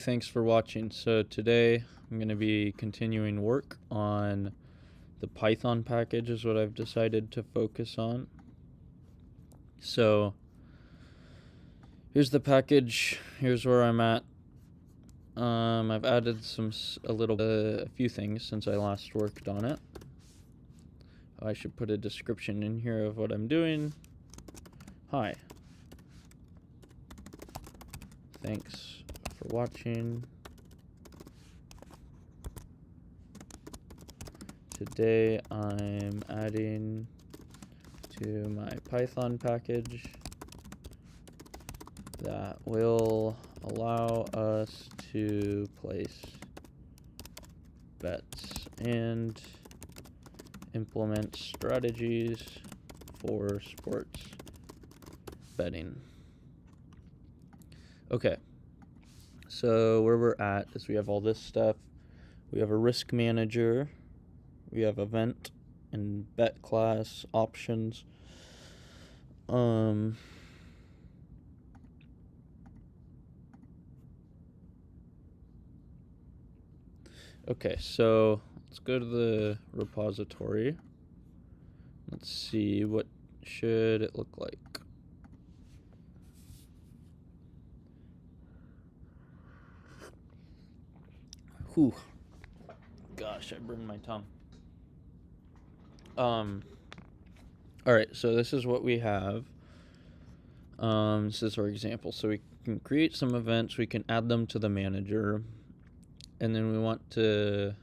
Thanks for watching. So today I'm going to be continuing work on the Python package is what I've decided to focus on. So here's the package. Here's where I'm at. I've added a few things since I last worked on it. I should put a description in here of what I'm doing. Hi. Thanks for watching. Today I'm adding to my Python package that will allow us to place bets and implement strategies for sports betting. Okay, so where we're at is we have all this stuff. We have a risk manager. We have event and bet class options. Okay, so let's go to the repository. Let's see, what should it look like? Whew. Gosh, I burned my tongue. Alright, so this is what we have. This is our example. So we can create some events, we can add them to the manager, and then we want to...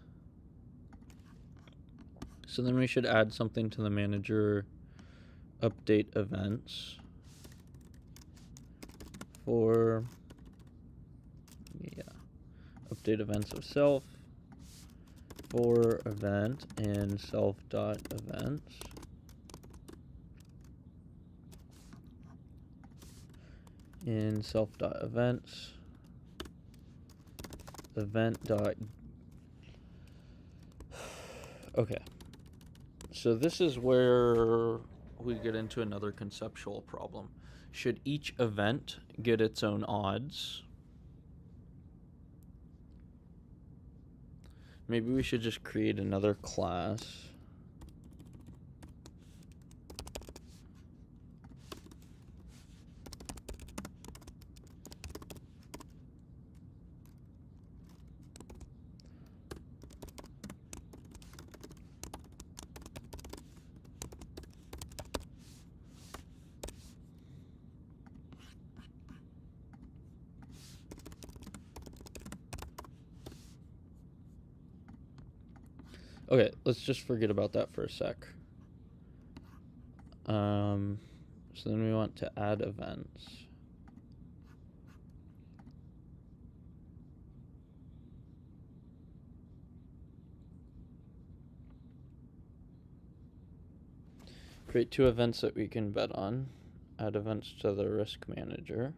So then we should add something to the manager, update events for, update events of self for event and self.events. In self.events, event. Okay, so this is where we get into another conceptual problem. Should each event get its own odds? Maybe we should just create another class. Okay, let's just forget about that for a sec. So then we want to add events. Create 2 events that we can bet on. Add events to the risk manager.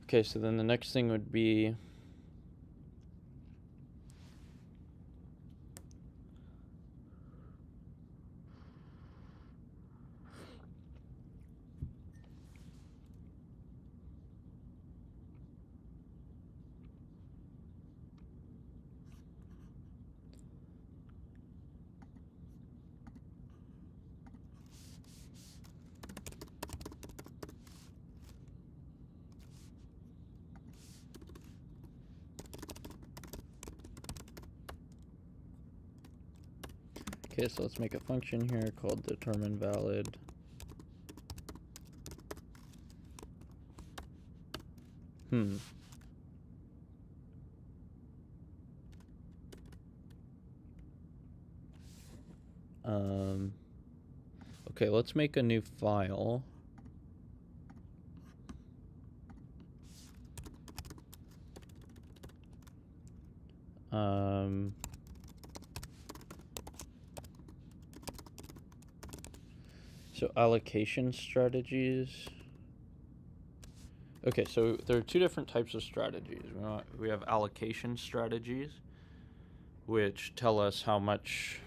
Okay, so then the next thing would be okay, so let's make a function here called determine valid. Okay, let's make a new file. So allocation strategies. Okay, so there are 2 different types of strategies. We have allocation strategies, which tell us how much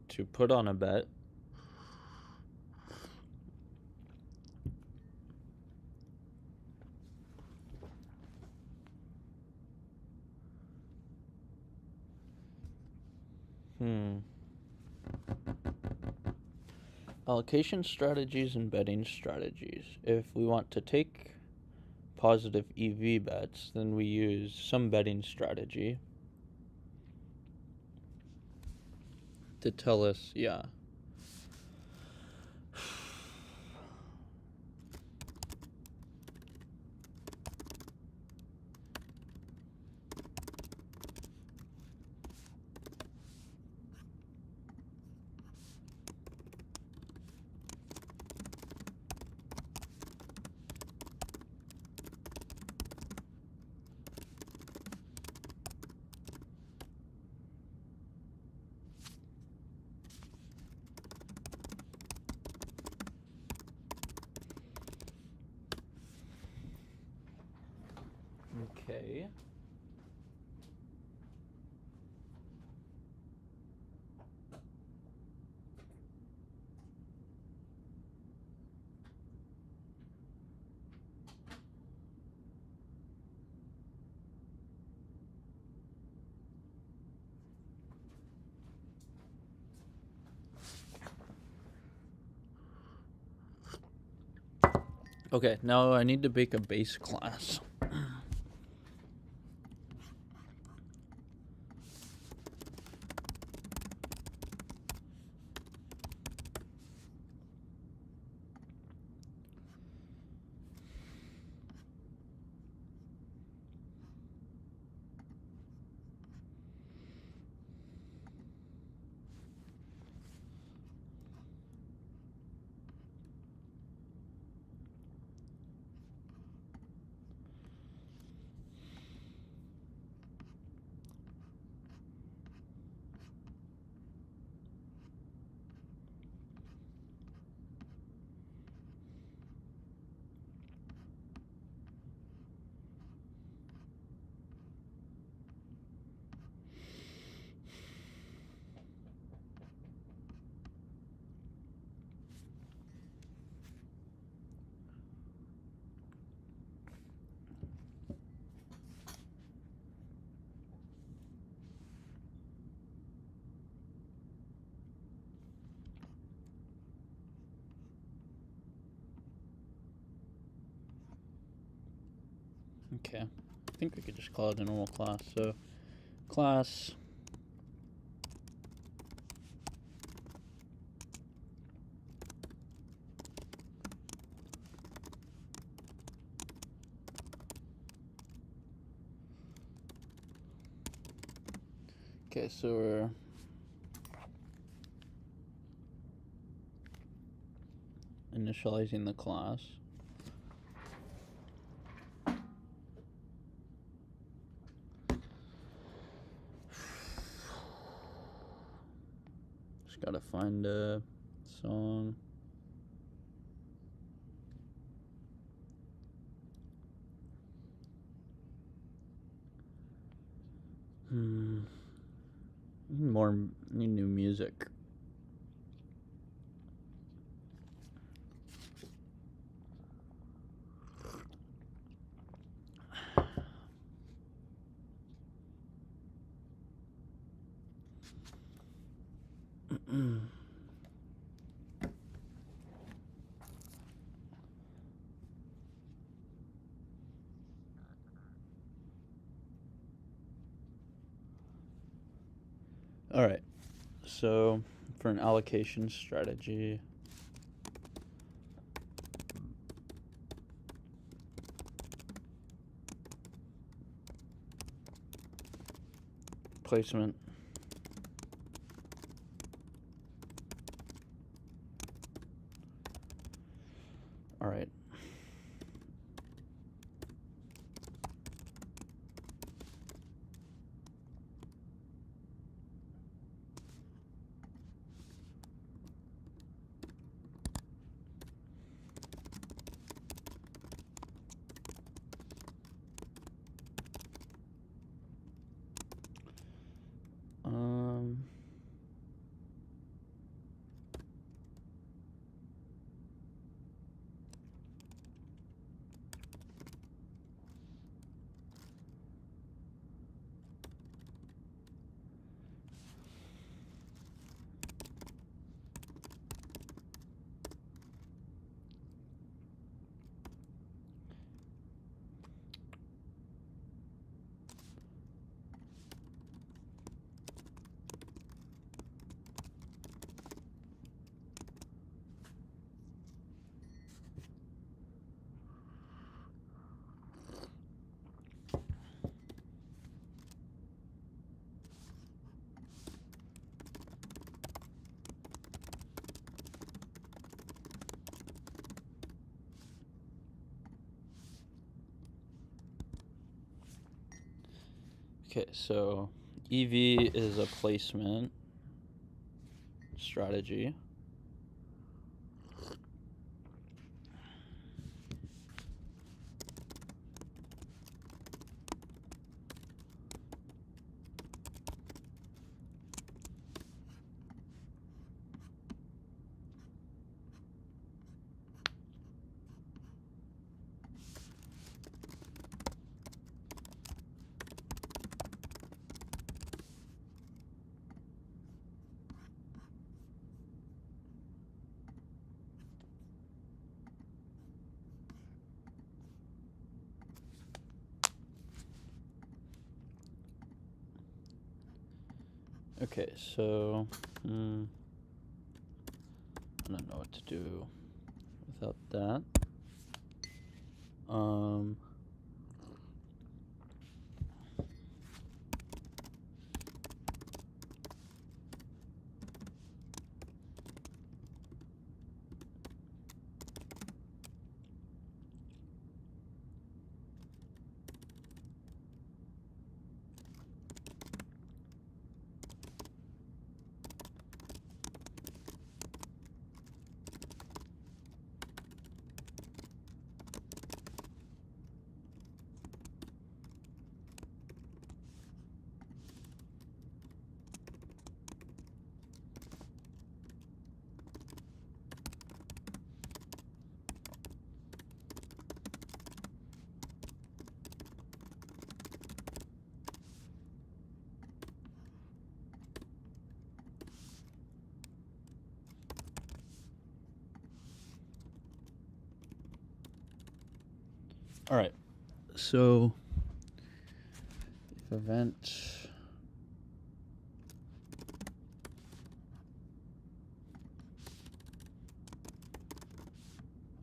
to put on a bet. Hmm. Allocation strategies and betting strategies. If we want to take positive EV bets, then we use some betting strategy to tell us, yeah. Okay. Okay, now I need to make a base class. Okay, I think we could just call it a normal class. So, class Okay, so we're initializing the class. Just gotta find a song. Need new music. All right. So for an allocation strategy, placement. All right. Okay, so EV is a placement strategy. Okay, so I don't know what to do without that. All right, so if event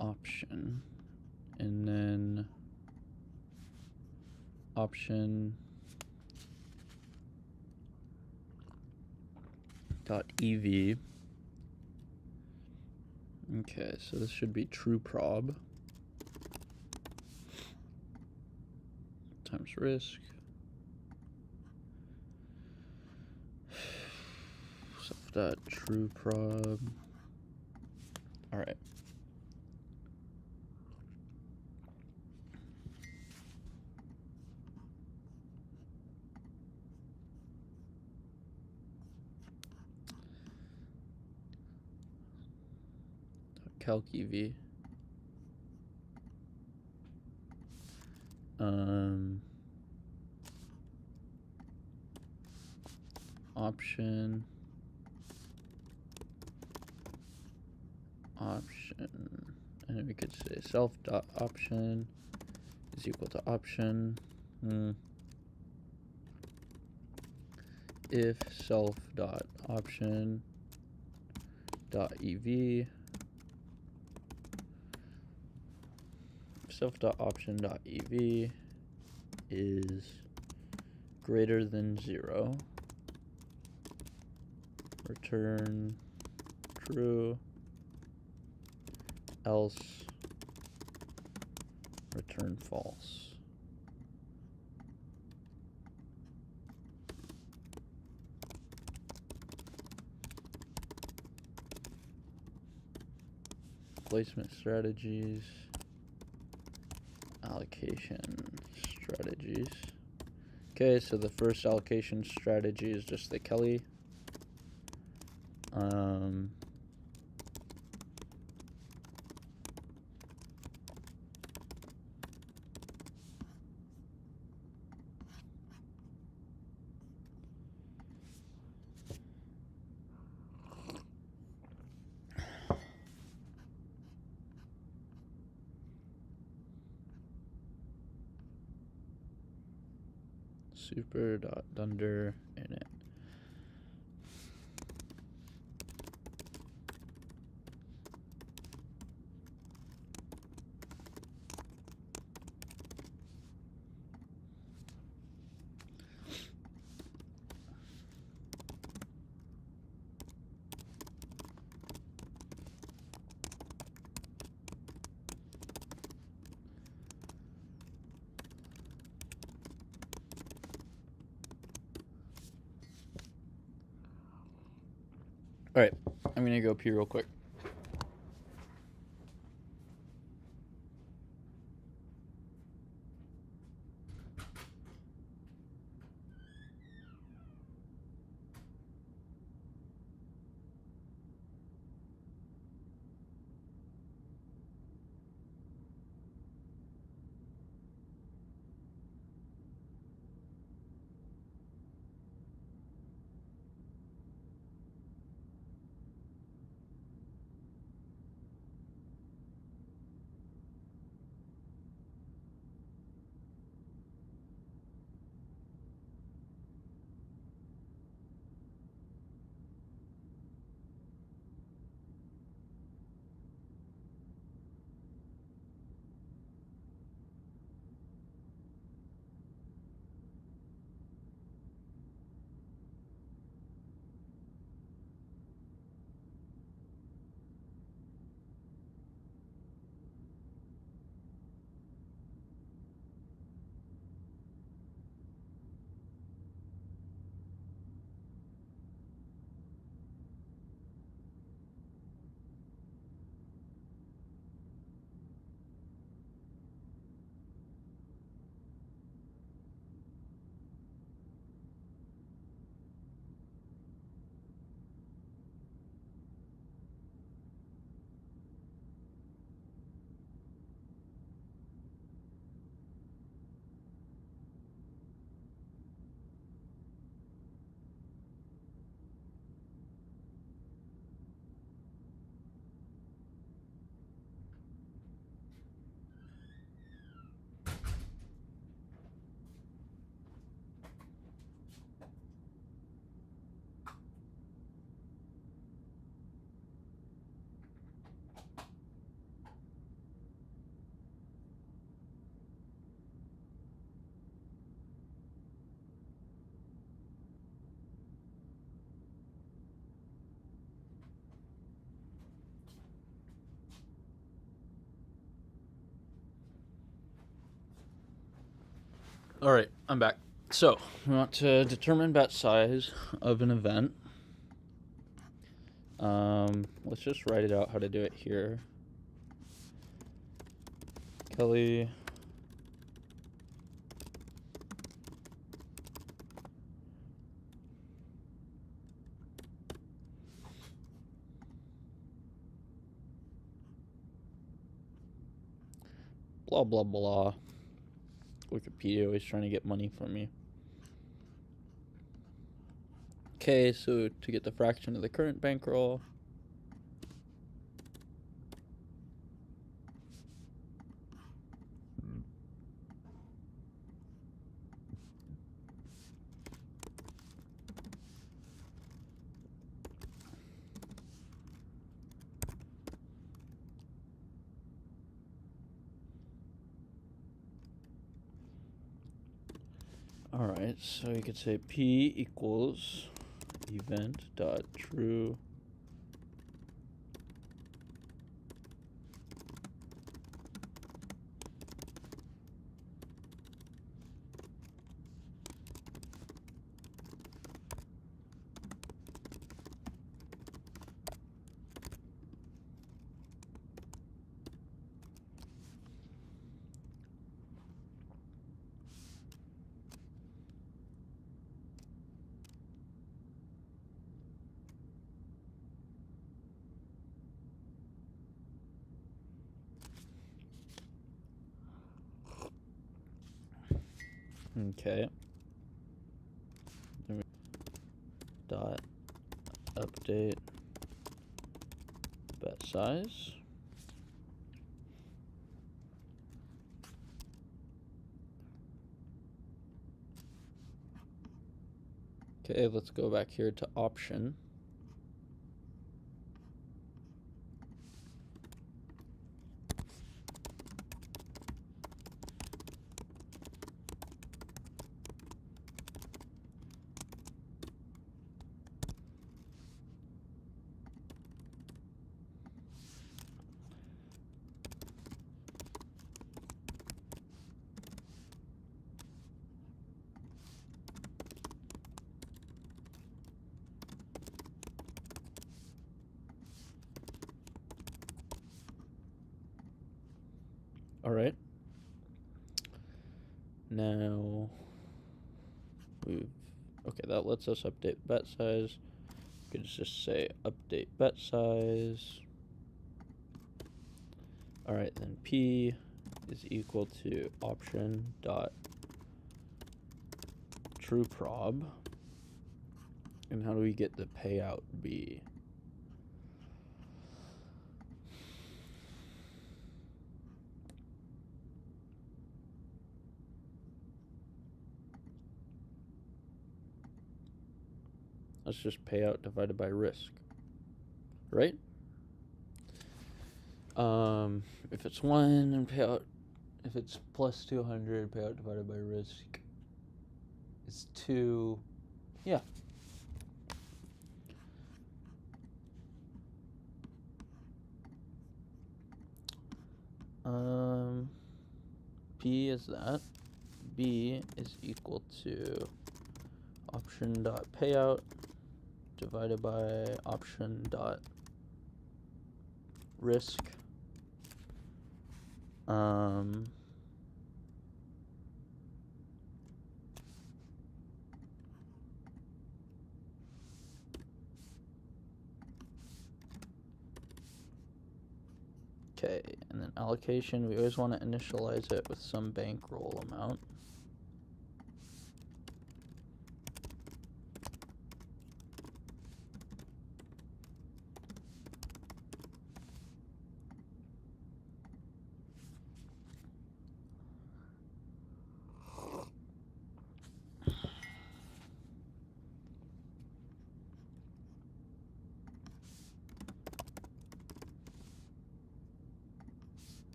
option, and then option dot ev. Okay, so this should be true prob times risk. Self dot true prob. All right. Calc ev. Option, and then we could say self dot option is equal to option. If self dot option dot ev, self dot option dot ev is greater than 0, return true, else return false. Placement strategies, allocation strategies. Okay, so the first allocation strategy is just the Kelly. Super dot dunder init. I'm gonna go pee real quick. All right, I'm back. So we want to determine bet size of an event. Let's just write it out how to do it here. Kelly blah blah blah. Wikipedia always trying to get money from me. Okay, so to get the fraction of the current bankroll, all right, so you could say P equals event dot true okay dot update bet size. Okay, let's go back here to option. right. Now okay, that lets us update bet size. You could just say update bet size. All right, then P is equal to option dot true prob. And how do we get the payout B? That's just payout divided by risk, right? If it's 1 and payout, if it's plus 200, payout divided by risk is 2. Yeah. P is that. B is equal to option dot payout divided by option dot risk. Okay, and then allocation, we always want to initialize it with some bankroll amount.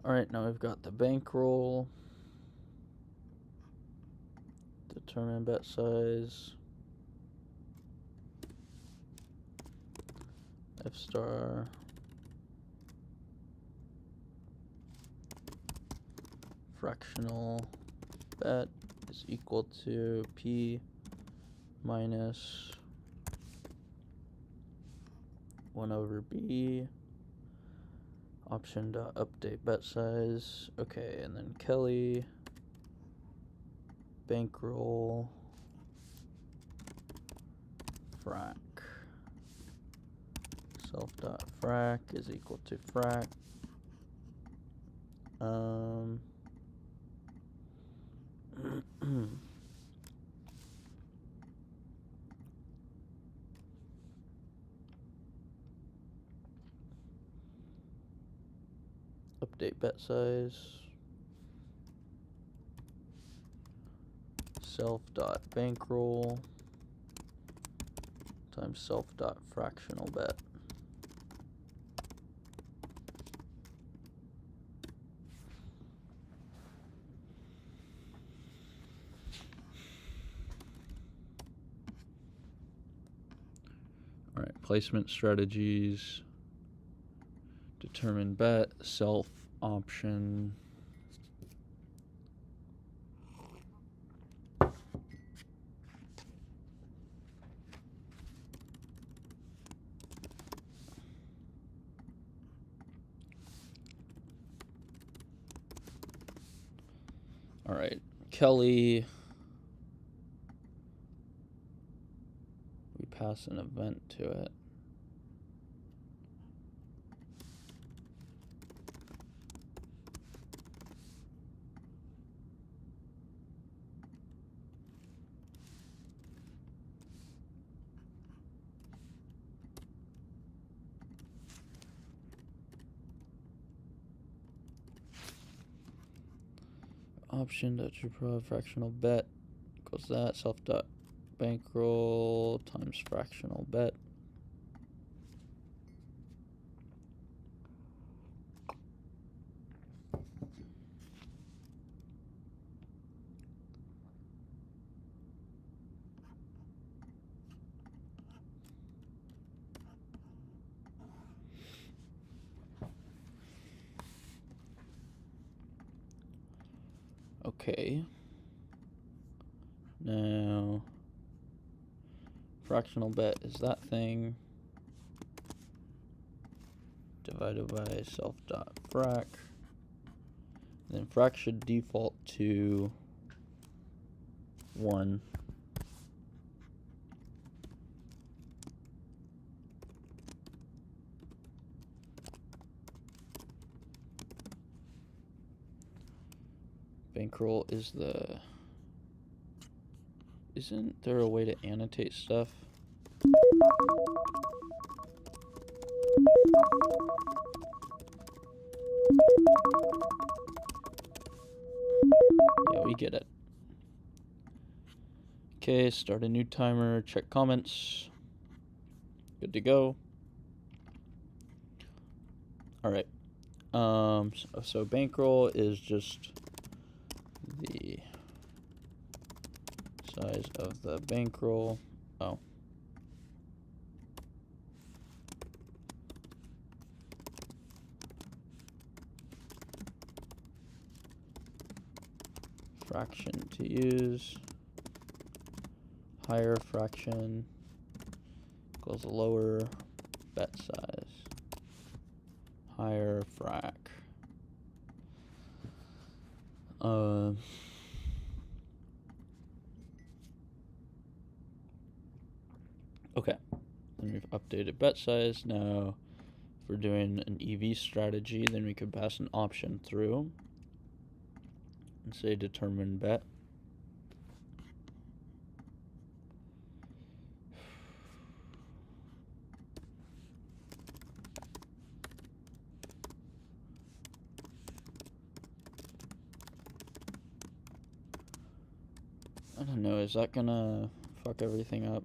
All right, now we've got the bankroll. Determine bet size. F star. Fractional bet is equal to P minus 1 over B. Option dot update bet size. Okay, and then Kelly bankroll frac. Self dot frac is equal to frac. Update bet size. Self dot bankroll times self dot fractional bet. All right, placement strategies. Determine bet, self option. All right, Kelly. We pass an event to it. Option dot true prob fractional bet equals that self dot bankroll times fractional bet. Okay. Now Fractional bet is that thing divided by self dot frac. Then frac should default to 1. Bankroll is the... Isn't there a way to annotate stuff? Yeah, we get it. Okay, start a new timer, check comments. Good to go. Alright. So bankroll is just the size of the bankroll. Oh. Fraction to use. Higher fraction equals lower bet size. Higher frac. Okay, then we've updated bet size. Now, if we're doing an EV strategy, then we could pass an option through and say determine bet. I don't know, is that gonna fuck everything up?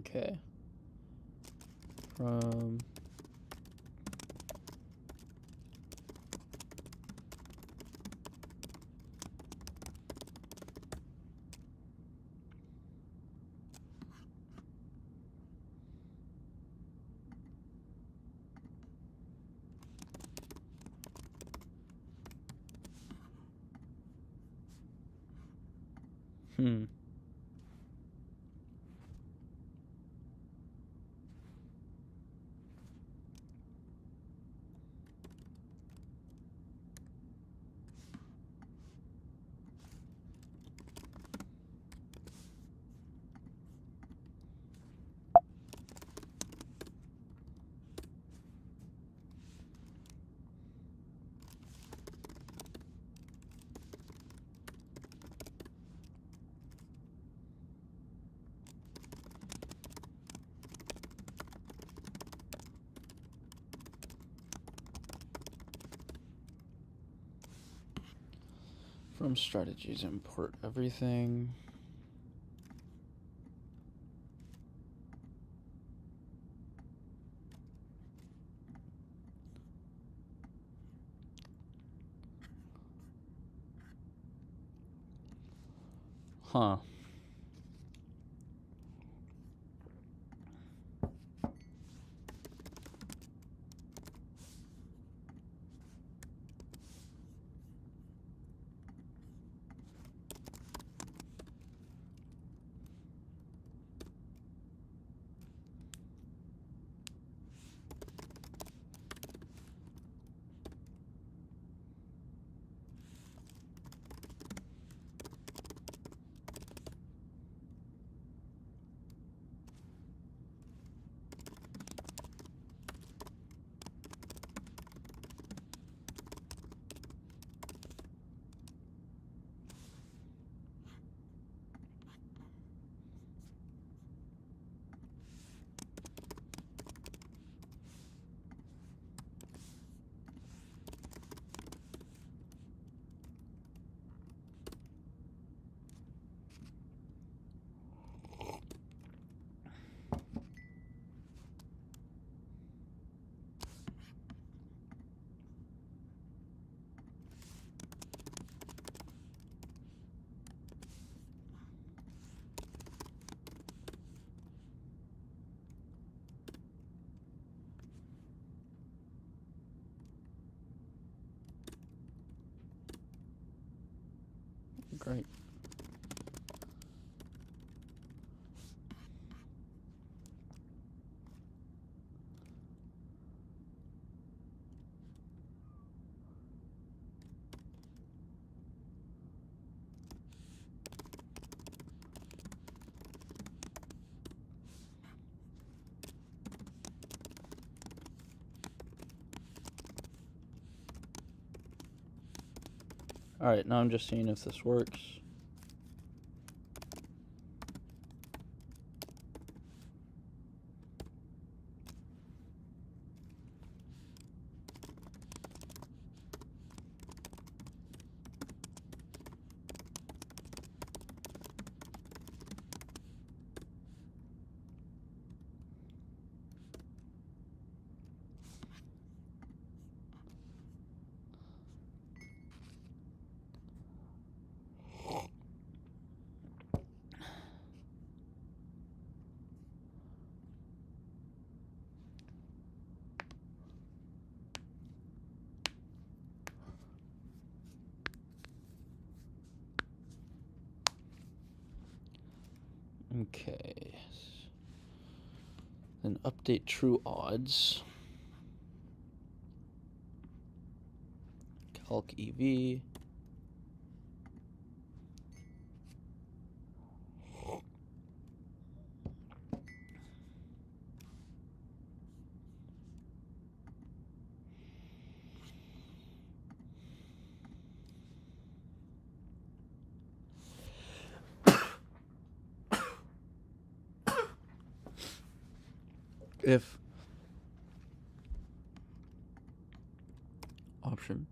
Okay. From strategies, import everything. Huh. Great. Alright, now I'm just seeing if this works. Okay. Then update true odds. Calc EV. If option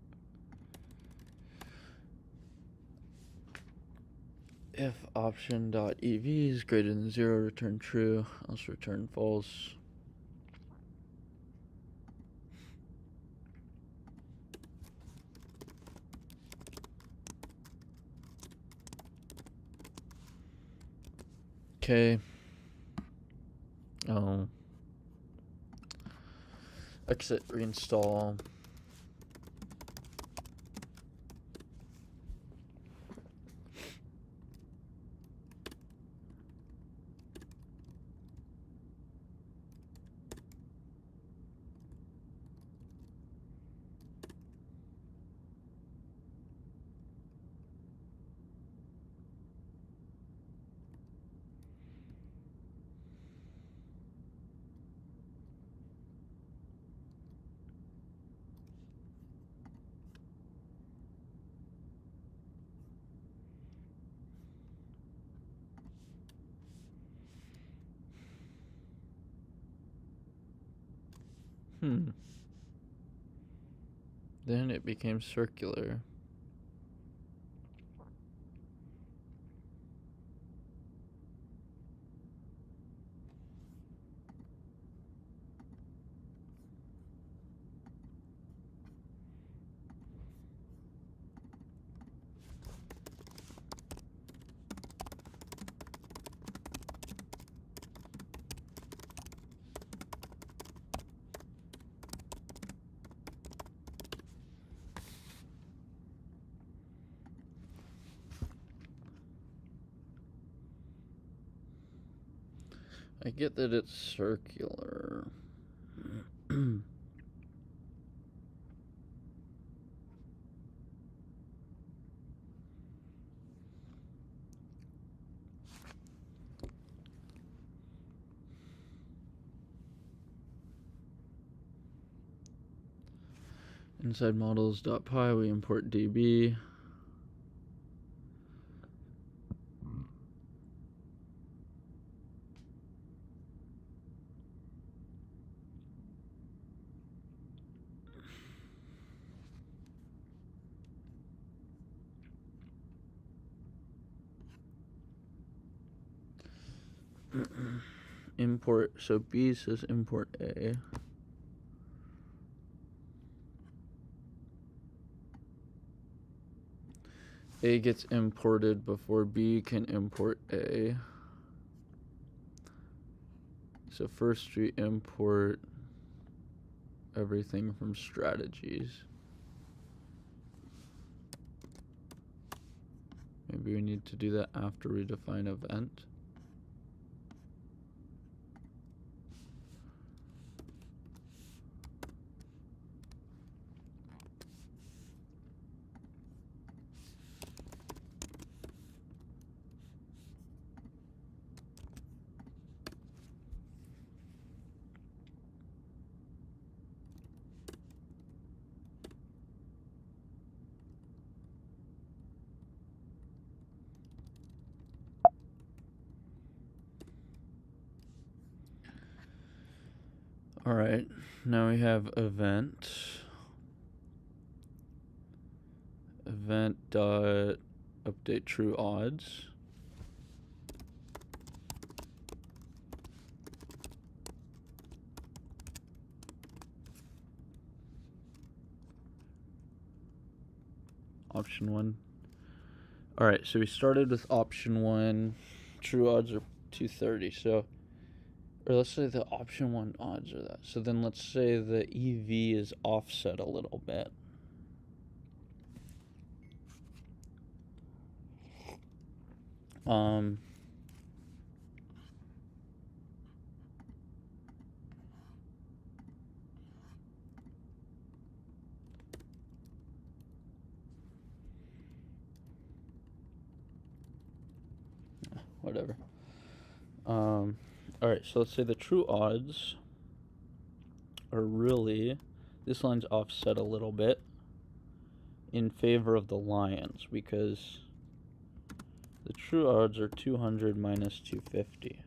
if option.ev is greater than 0, return true, else return false. Okay. Oh. Exit, reinstall. Then it became circular. I get that it's circular. Inside models.py, we import db. Import, so B says import A. A gets imported before B can import A. So first we import everything from strategies. Maybe we need to do that after we define event. All right, now we have event dot update true odds. Option 1. All right, so we started with option 1. True odds are 230. So, or let's say the option 1 odds are that. So then let's say the EV is offset a little bit. Whatever. All right, so let's say the true odds are really, this line's offset a little bit in favor of the Lions because the true odds are 200 minus 250.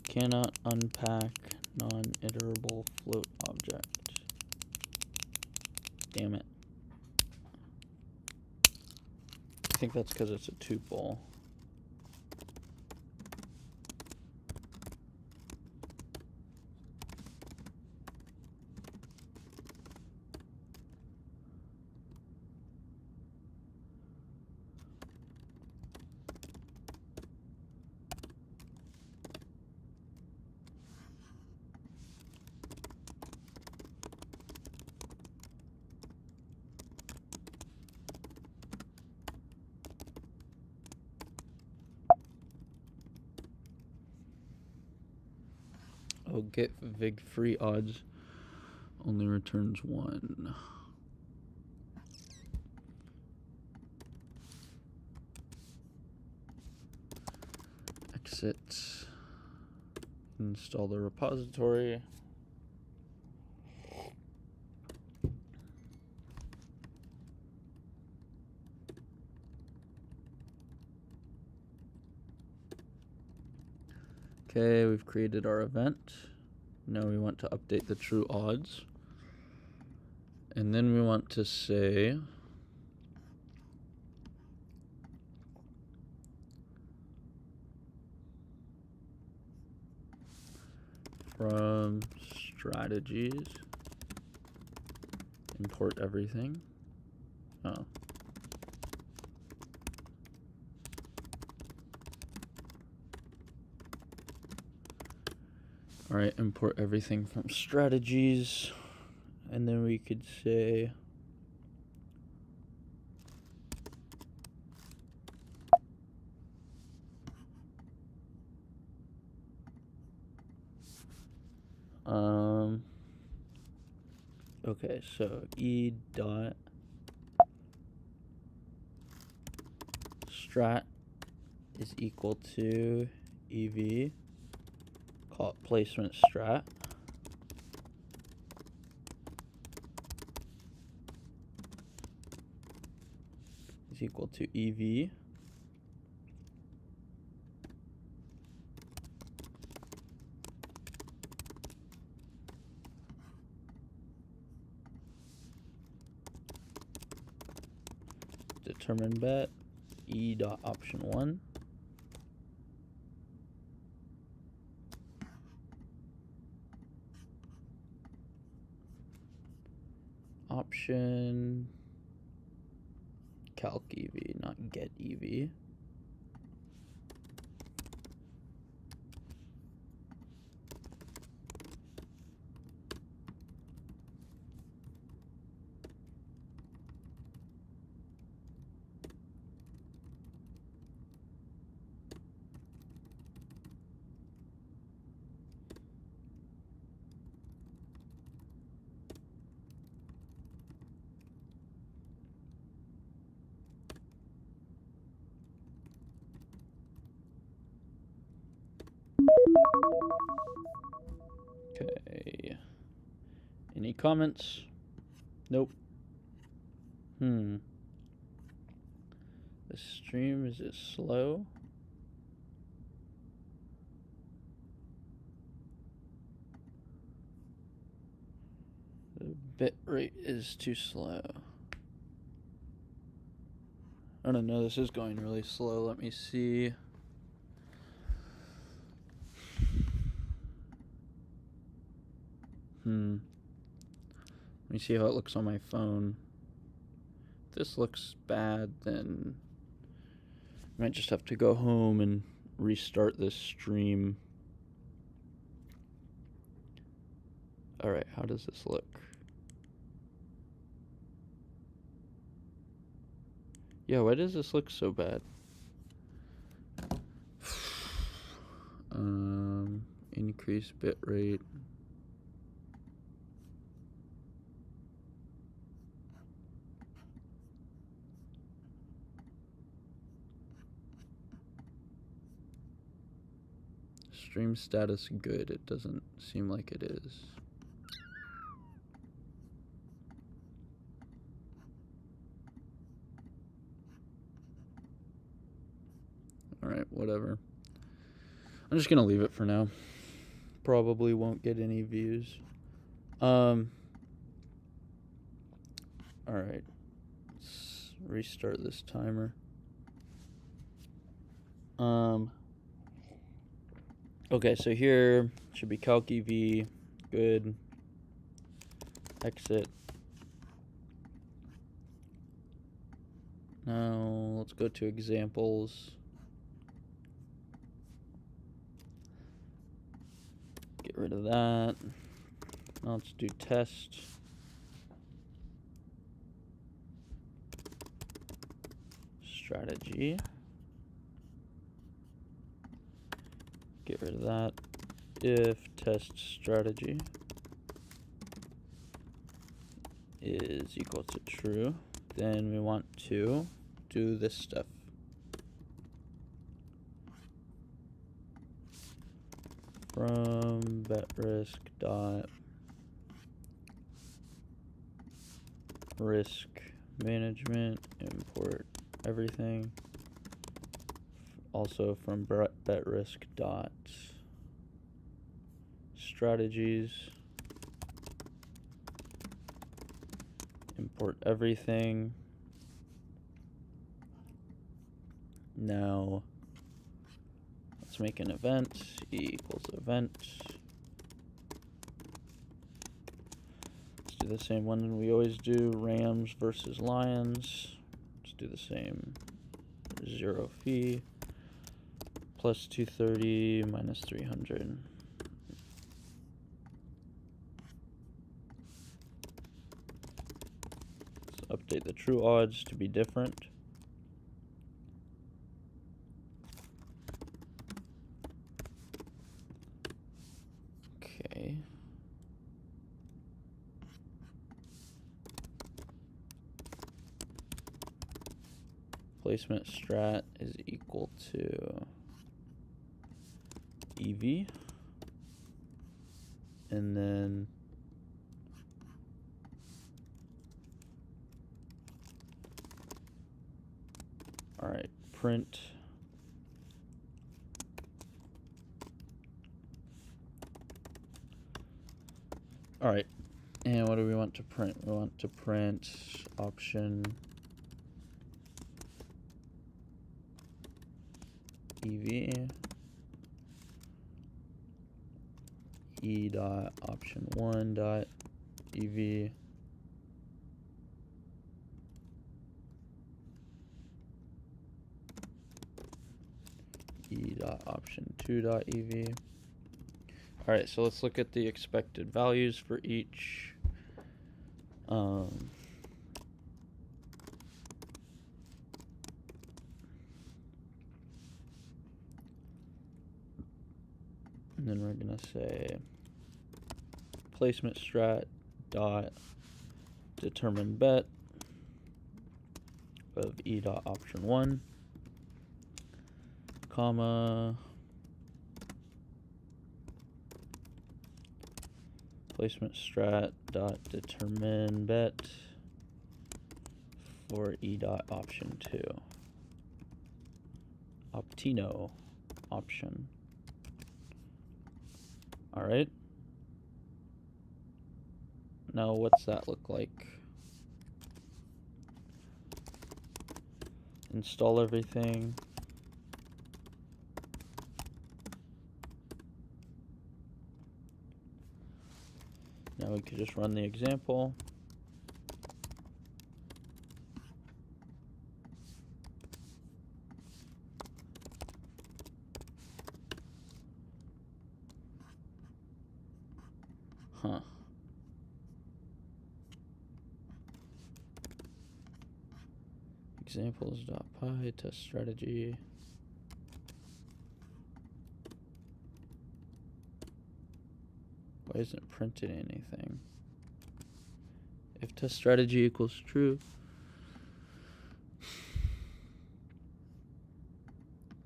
Cannot unpack non-iterable float object. Damn it. I think that's because it's a tuple. Oh, get vig free odds only returns 1. Exit. Install the repository. Okay, we've created our event. Now we want to update the true odds. And then we want to say from strategies, import everything. Oh. All right, import everything from strategies, and then we could say okay, so e dot strat is equal to ev, call it placement strat, is equal to ev determine bet e dot option 1 option calc ev, not get ev. Okay. Any comments? Nope. The stream, is it slow? The bit rate is too slow. I don't know, this is going really slow. Let me see. Let me see how it looks on my phone. If this looks bad, then I might just have to go home and restart this stream. Alright, how does this look? Yeah, why does this look so bad? Increase bit rate. Stream status good. It doesn't seem like it is. Alright, whatever. I'm just gonna leave it for now. Probably won't get any views. Alright. Let's restart this timer. Okay, so here should be calc EV. Good. Exit. Now let's go to examples. Get rid of that. Now let's do test. Strategy. Get rid of that. If test strategy is equal to true, then we want to do this stuff. From bet risk dot risk management, import everything. Also from bet risk dot strategies, import everything. Now let's make an event. E equals event. Let's do the same one we always do. Rams versus Lions. Let's do the same. 0 fee. Plus 230 minus 300. Let's update the true odds to be different. Okay. Placement strat is equal to EV, and then all right, print all right, and what do we want to print? We want to print option EV E dot option 1 dot EV E dot option 2 dot EV. All right, so let's look at the expected values for each. And then we're gonna say placement strat dot determine bet of E dot option 1, comma Placement strat dot determine bet for E dot option 2. Optino option. All right. Now what's that look like? Install everything. Now we could just run the example. Huh. Examples.py test strategy. Why isn't it printed anything? If test strategy equals true,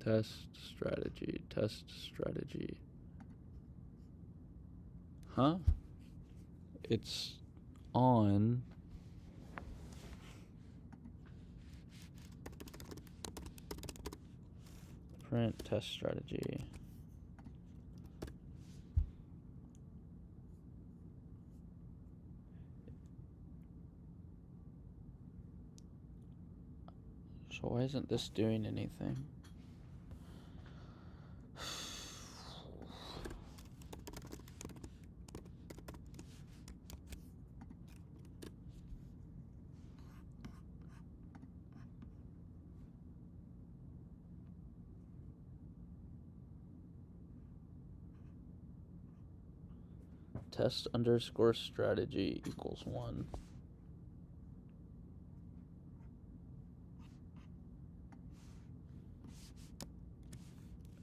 test strategy. Huh? It's on. Print test strategy. So why isn't this doing anything? Test underscore strategy equals 1.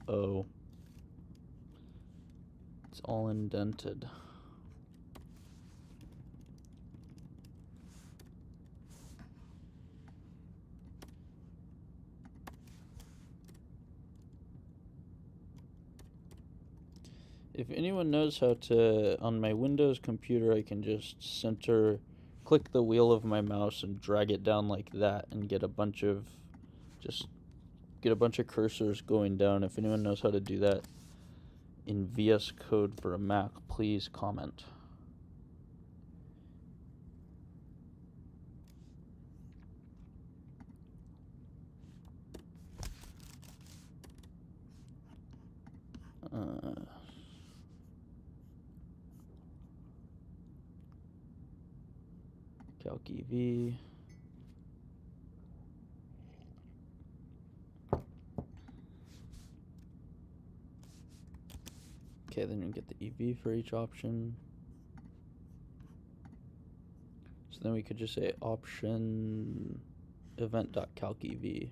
Oh. It's all indented. If anyone knows how to, on my Windows computer, I can just click the wheel of my mouse and drag it down like that and get a bunch of cursors going down. If anyone knows how to do that in VS Code for a Mac, please comment. Calc EV. Okay, then we get the EV for each option. So then we could just say option event.calc EV.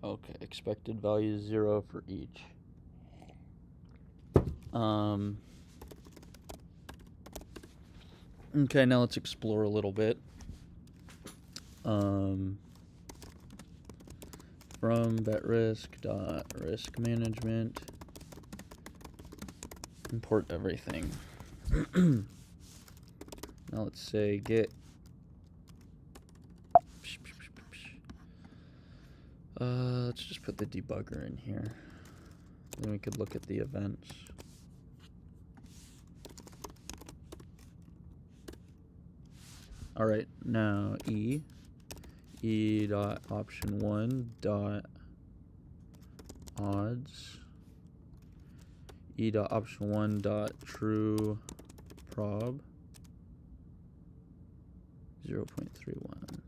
Okay, expected value is 0 for each. Okay, now let's explore a little bit. From betrisk.risk management, import everything. Now let's say get let's just put the debugger in here. Then we could look at the events. All right, now e dot option 1 dot odds, e dot option 1 dot true prob 0.31.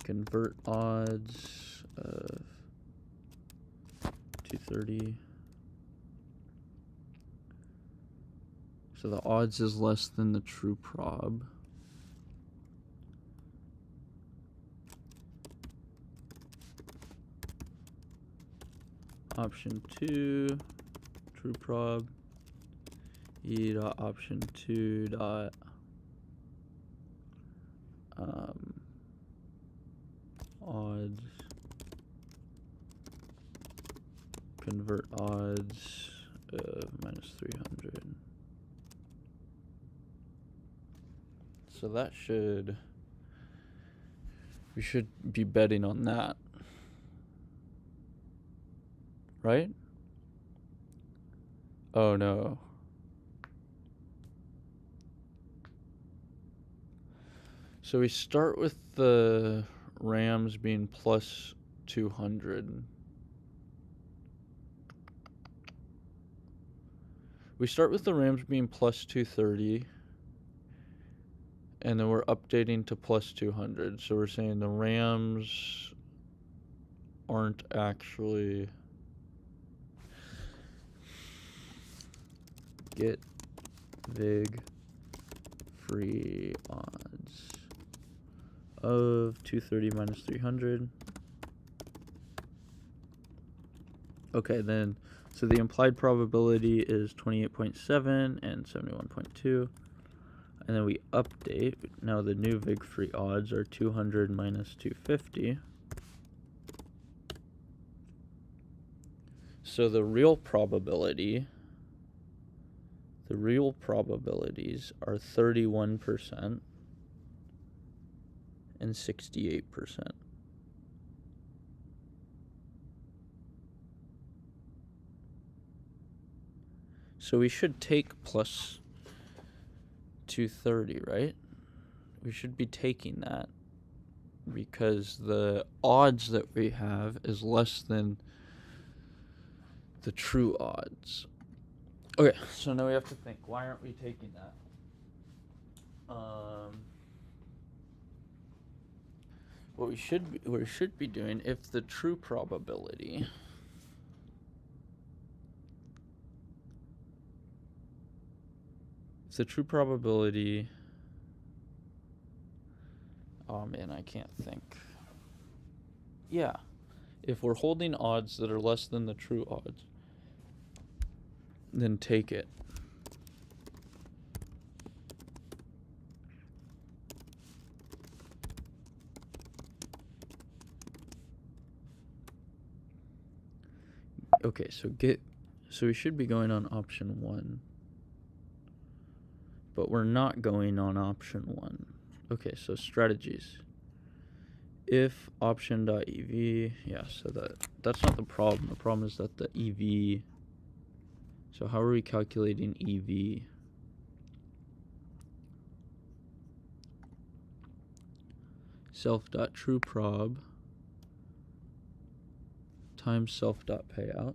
Convert odds of 230. So the odds is less than the true prob. option 2 true prob e dot option 2 dot odds convert odds of minus 300. So that we should be betting on that, right? Oh no. So we start with the Rams being plus 200. We start with the Rams being plus 230, and then we're updating to plus 200. So we're saying the Rams aren't actually... Get vig free odds of 230 minus 300. Okay, then, so the implied probability is 28.7 and 71.2. And then we update. Now the new vig free odds are 200 minus 250. So the real probabilities are 31% and 68%. So we should take plus 230, right? We should be taking that because the odds that we have is less than the true odds. Okay, so now we have to think, why aren't we taking that? What we should be doing, if the true probability oh man, I can't think. Yeah, if we're holding odds that are less than the true odds, then take it. Okay, so we should be going on option 1. But we're not going on option 1. Okay, so strategies. If option.ev, yeah, so that's not the problem. The problem is that the EV. So how are we calculating EV? Self.trueprob times self.payout.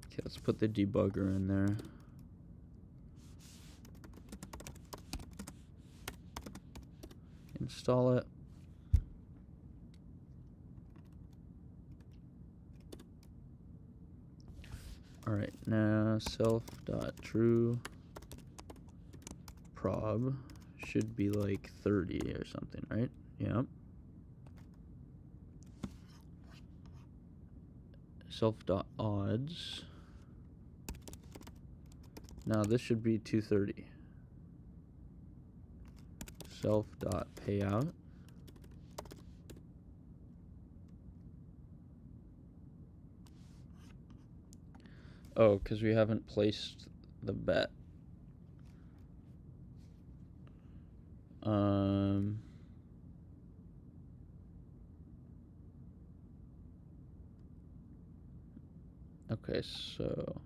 Okay, let's put the debugger in there. Install it. Alright, now self.trueprob should be like 30 or something, right? Yep. Self.odds. Now this should be 230. Self.payout. Oh, because we haven't placed the bet. Okay, so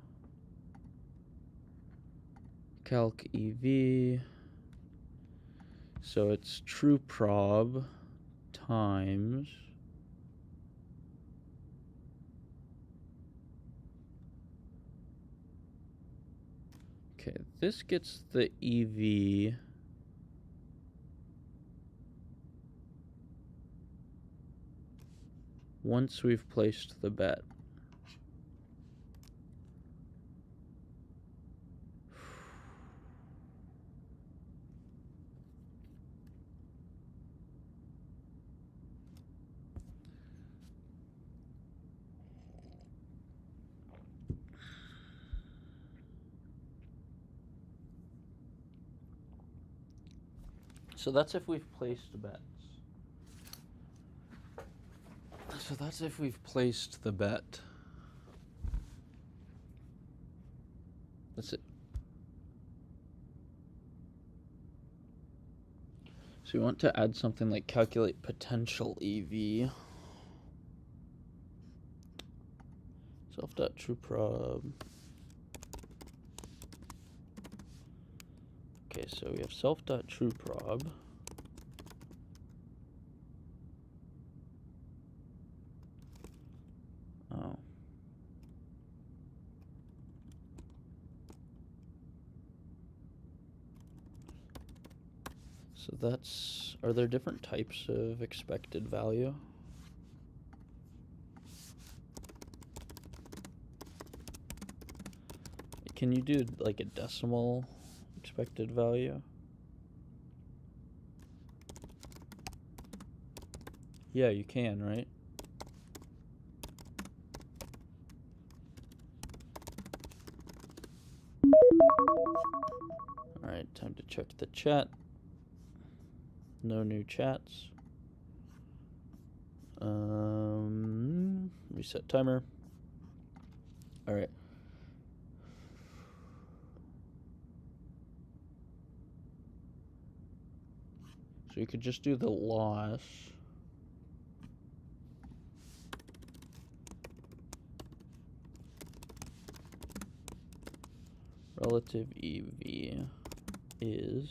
calc EV. So it's true prob times okay, this gets the EV once we've placed the bet. So that's if we've placed bets. So that's if we've placed the bet. That's it. So we want to add something like calculate potential EV. Self.trueprob. Okay, so we have self.trueprob. Oh. So that's, are there different types of expected value? Can you do like a decimal expected value? Yeah, you can, right? Alright, time to check the chat. No new chats. Reset timer. Alright. So you could just do the loss. Relative EV is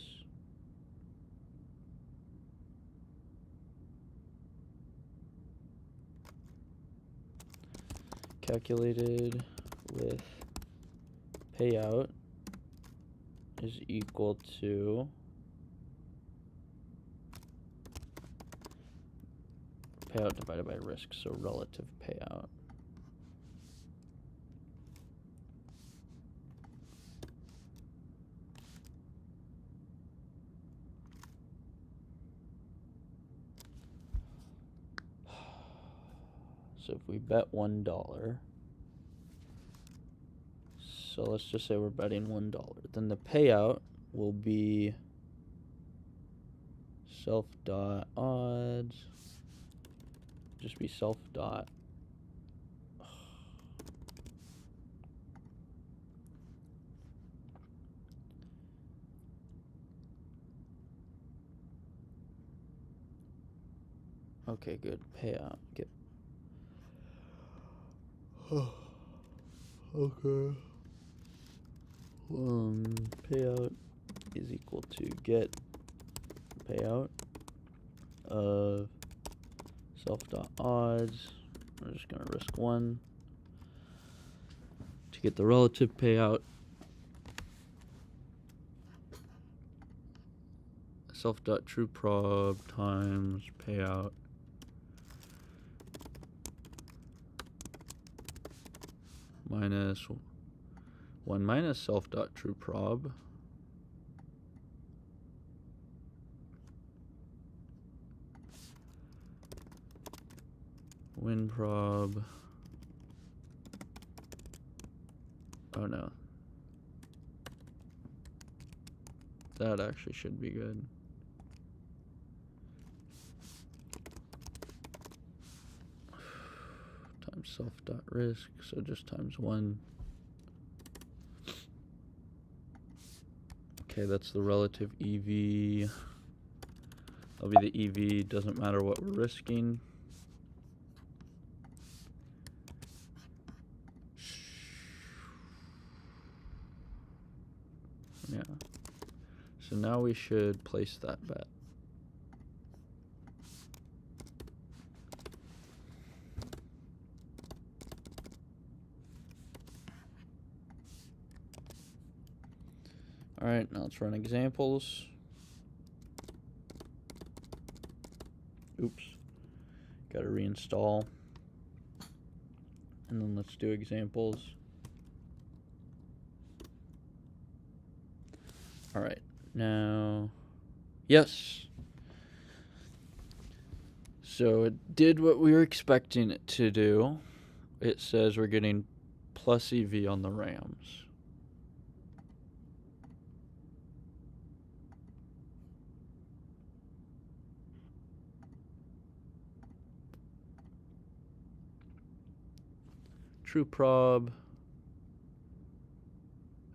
calculated with payout is equal to payout divided by risk, so relative payout. So if we bet $1, so let's just say we're betting $1, then the payout will be self.odds, just be self., okay, good, payout, get, okay, payout is equal to get payout of self.odds. We're just going to risk 1 to get the relative payout. Self.trueprob times payout minus 1 minus self.trueprob winprob. Oh no, that actually should be good. Times self.risk, so just times 1. Okay, that's the relative EV. That'll be the EV, doesn't matter what we're risking. Yeah. So now we should place that bet. All right, now let's run examples. Oops, gotta reinstall. And then let's do examples. All right, now, yes. So it did what we were expecting it to do. It says we're getting plus EV on the Rams. True prob.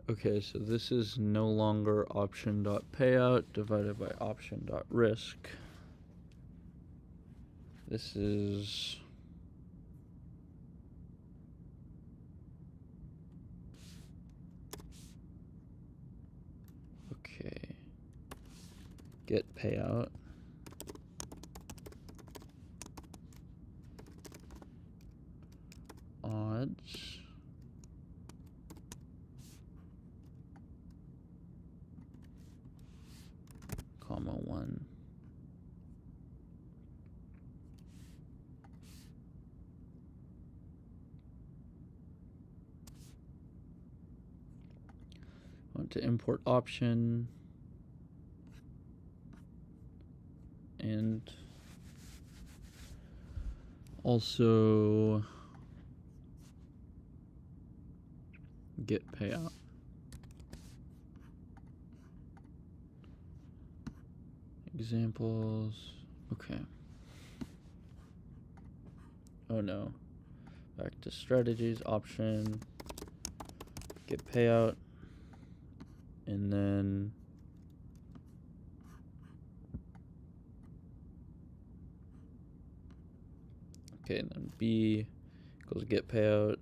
Okay, so this is no longer option.payout divided by option.risk. This is okay. Get payout. Odds. Comma 1. Want to import option and also get payout. Examples. Okay. Oh no. Back to strategies, option, get payout, and then okay, and then B equals get payout,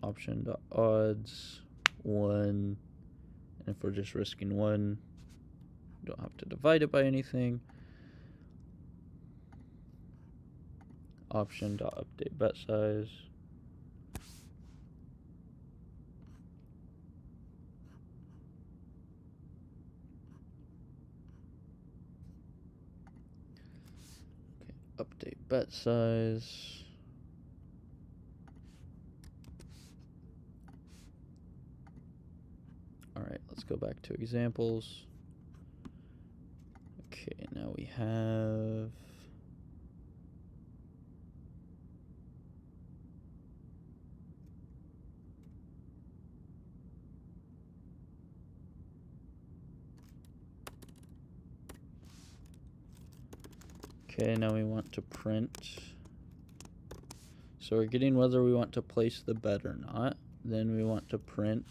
option.odds, 1, and if we're just risking 1, don't have to divide it by anything. Option.update bet size. Okay, update bet size. Alright, let's go back to examples. Okay, now we have okay, now we want to print. So we're getting whether we want to place the bet or not. Then we want to print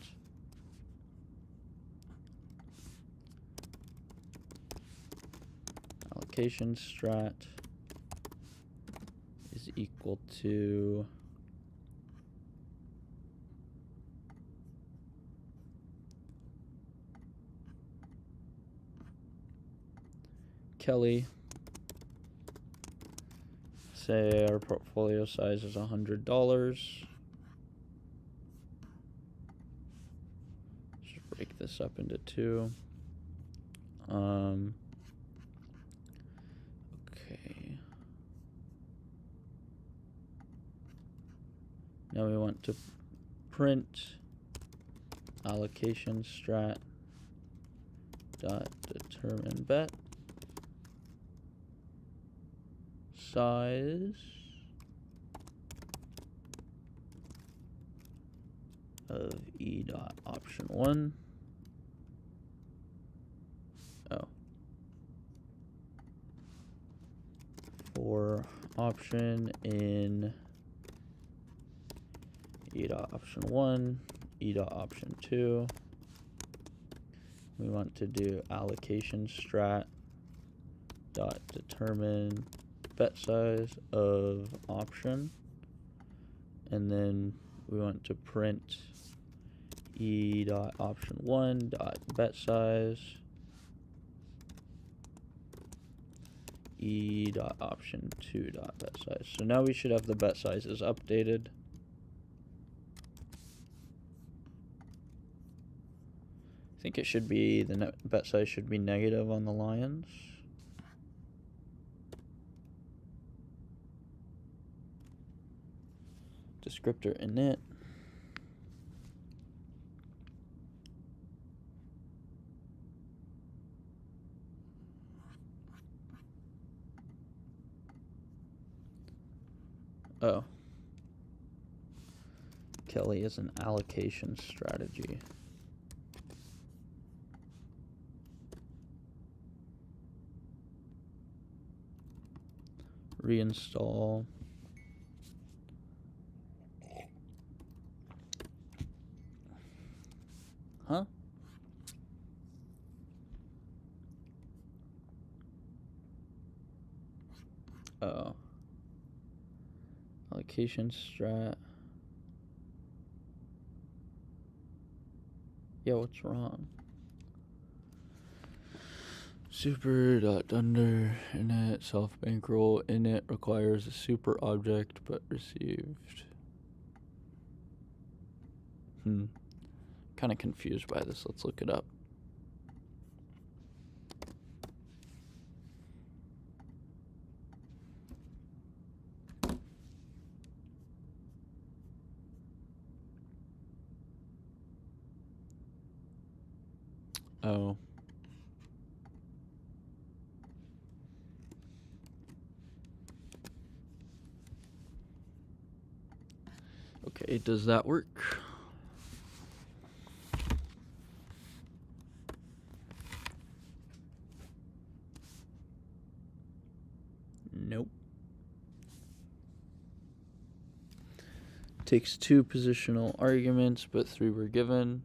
allocation strat is equal to Kelly. Say our portfolio size is $100. Just break this up into 2. Okay. Now we want to print allocation strat dot determine bet size of E dot option 1. Oh. For option in E dot option 1, E dot option 2. We want to do allocation strat dot determine bet size of option, and then we want to print E dot option 1 dot bet size E dot option 2 dot bet size. So now we should have the bet sizes updated. I think it should be, the net bet size should be negative on the Lions. Descriptor init. Oh. Kelly is an allocation strategy. Reinstall. Huh? Oh. Allocation strat. Yeah, what's wrong? Super dot under init self bankroll init requires a super object but received. Kind of confused by this. Let's look it up. Oh. Okay, does that work? Nope. Takes 2 positional arguments, but 3 were given.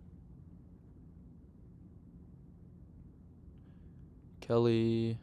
Kelly.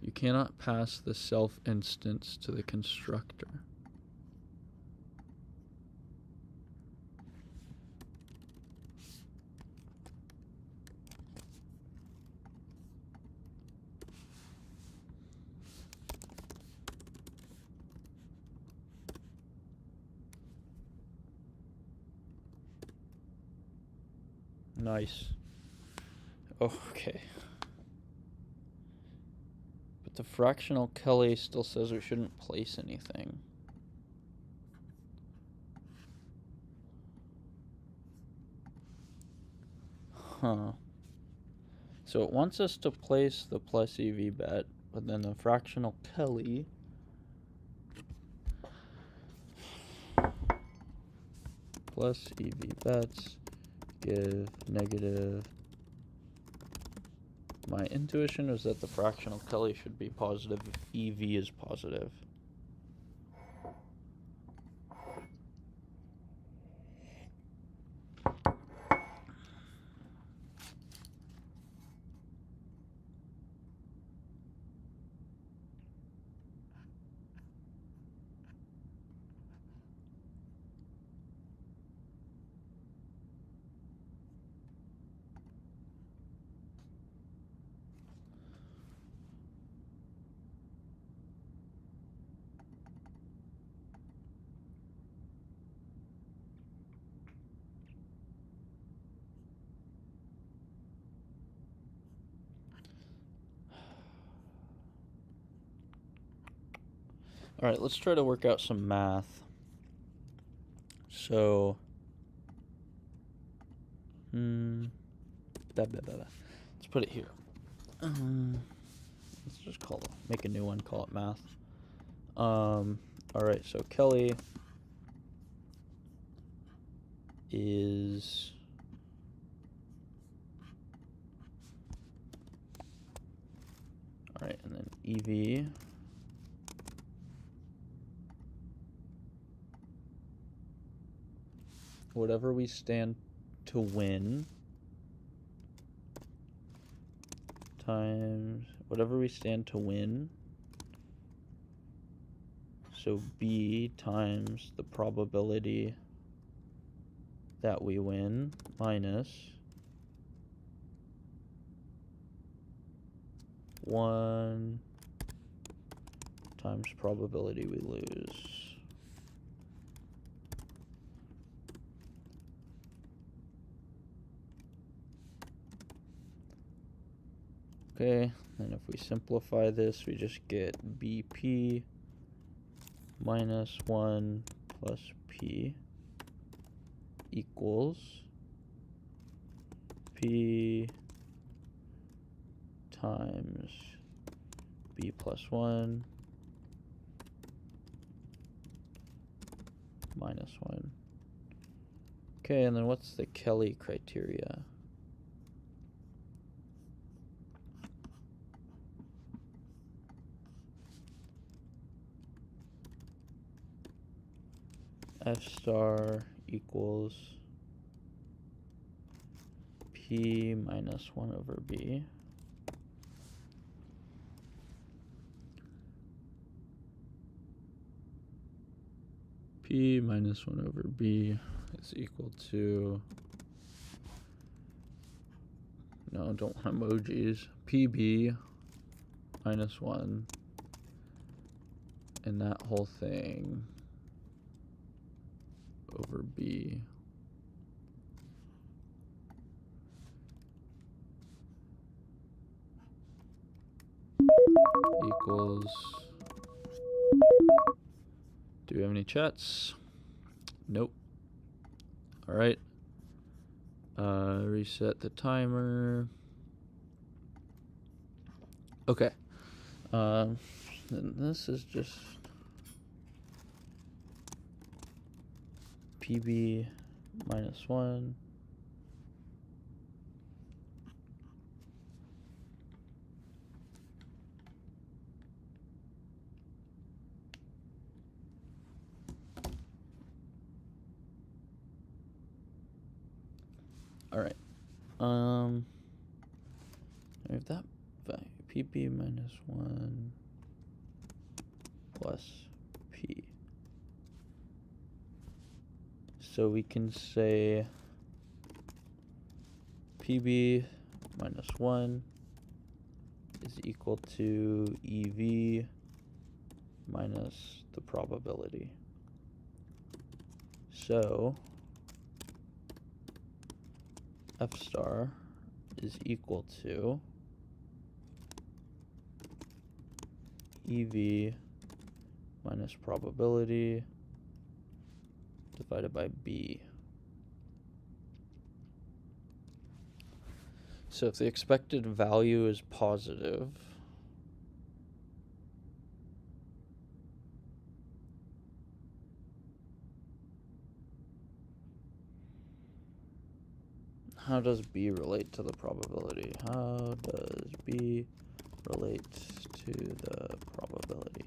You cannot pass the self instance to the constructor. Nice. Okay. But the fractional Kelly still says we shouldn't place anything. Huh. So it wants us to place the plus EV bet, but then the fractional Kelly plus EV bets give negative. My intuition was that the fractional Kelly should be positive if EV is positive. All right, let's try to work out some math. So, let's put it here. Let's just make a new one, call it math. All right, so Kelly is all right, and then EV whatever we stand to win times whatever we stand to win. So B times the probability that we win minus 1 times probability we lose. Okay, and if we simplify this, we just get BP minus 1 plus P. equals P times B plus 1 minus 1. Okay, and then what's the Kelly criteria? F star equals P minus 1 over B. P minus 1 over B is equal to, no, don't want emojis, PB minus 1, and that whole thing over B equals, do we have any chats? Nope. All right. Reset the timer. Okay. And this is just PB minus 1. All right. I have that value, PB minus 1 plus P. So we can say PB minus 1 is equal to EV minus the probability. So F star is equal to EV minus probability divided by B. So if the expected value is positive, how does B relate to the probability? How does B relate to the probability?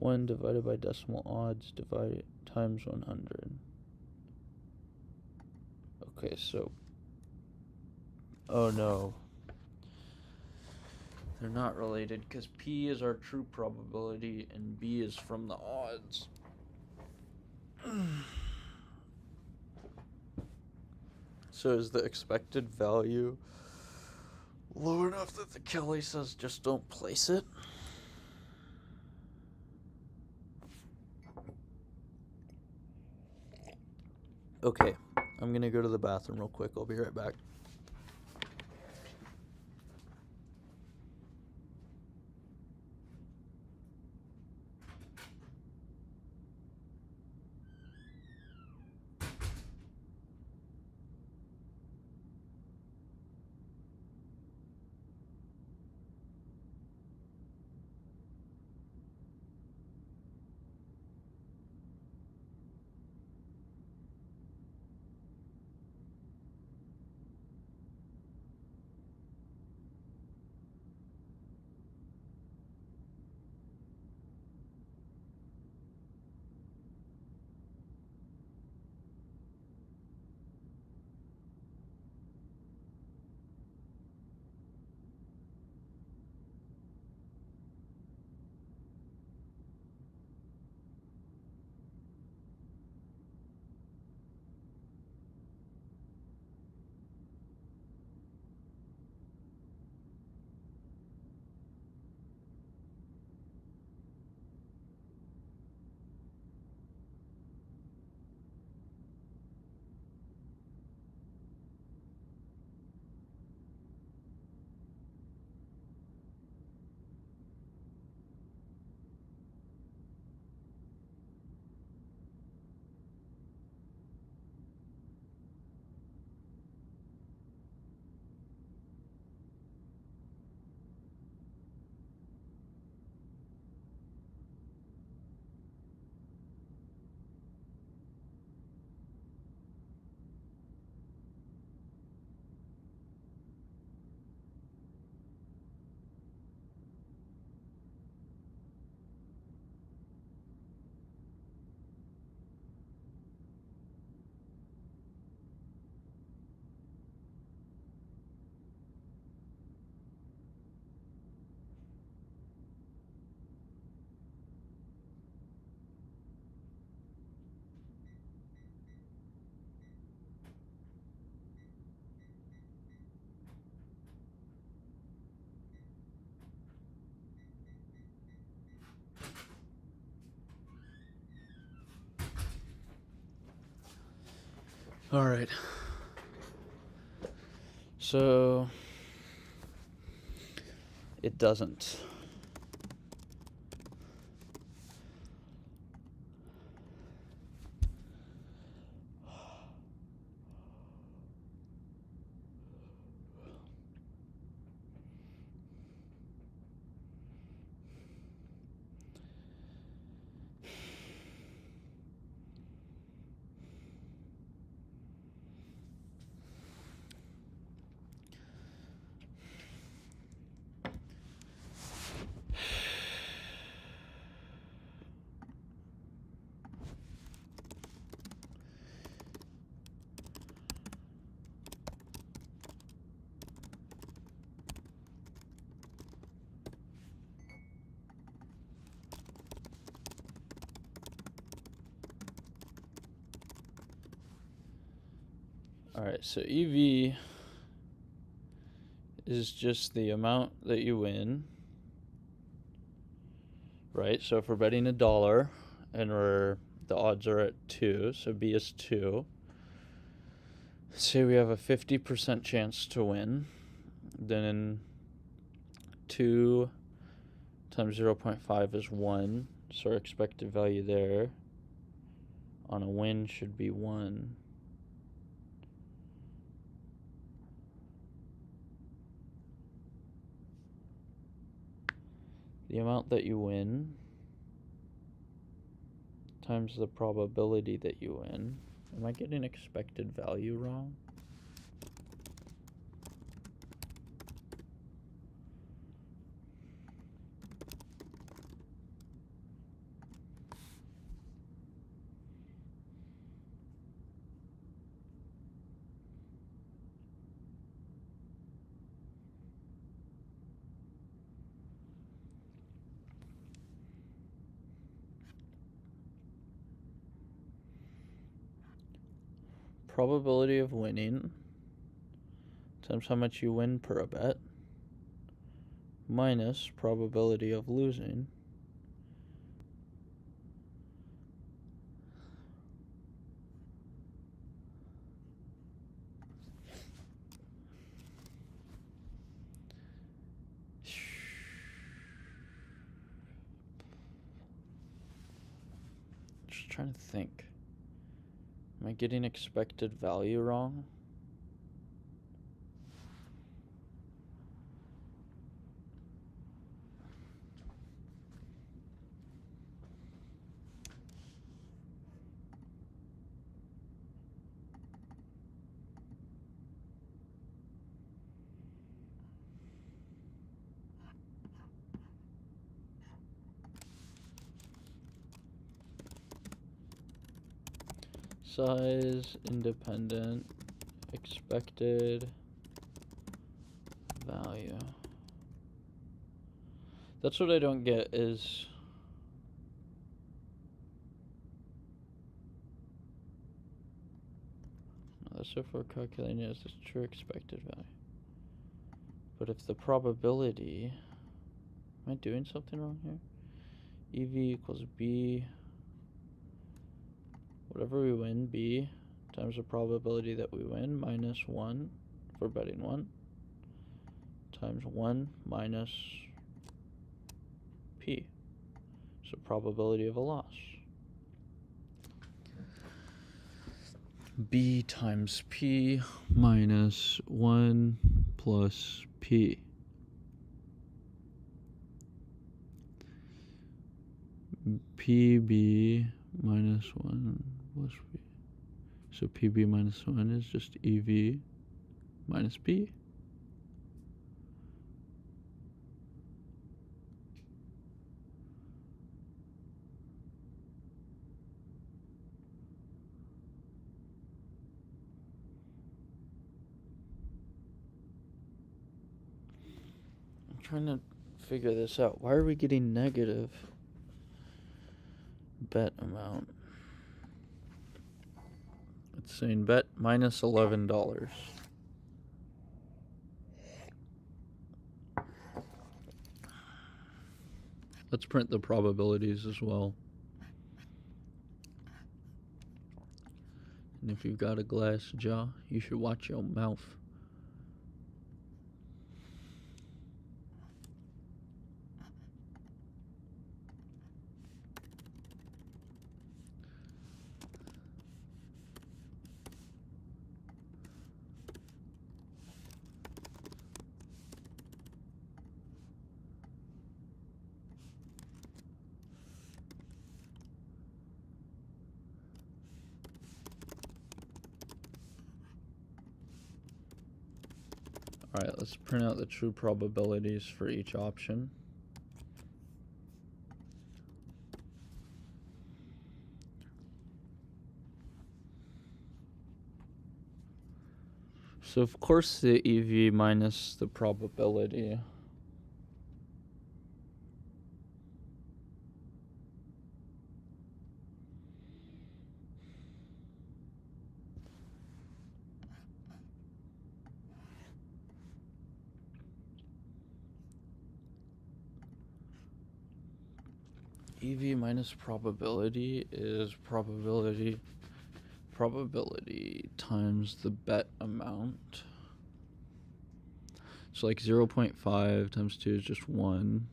One divided by decimal odds divided times 100. Okay, so, oh no, they're not related because P is our true probability and B is from the odds. So is the expected value low enough that the Kelly says just don't place it? Okay, I'm gonna go to the bathroom real quick. I'll be right back. All right. So it doesn't. All right, so EV is just the amount that you win, right? So if we're betting $1 and the odds are at 2, so B is 2. Say we have a 50% chance to win, then 2 times 0.5 is 1, so our expected value there on a win should be 1. The amount that you win times the probability that you win. Am I getting expected value wrong? Probability of winning times how much you win per a bet minus probability of losing just trying to think. Am I getting expected value wrong? Size, independent, expected value. That's what I don't get is that's if we're calculating it as the true expected value. But if the probability, am I doing something wrong here? EV equals B, whatever we win, B times the probability that we win minus 1 for betting 1 times 1 minus P, so probability of a loss. B times P minus 1 plus P. PB minus 1 plus P. So PB minus 1 is just EV minus P. I'm trying to figure this out. Why are we getting negative bet amount? It's saying bet minus $11. Let's print the probabilities as well. And if you've got a glass jaw, you should watch your mouth. Alright, let's print out the true probabilities for each option. So of course the EV minus the probability. EV minus probability is probability times the bet amount. So like 0.5 times 2 is just 1.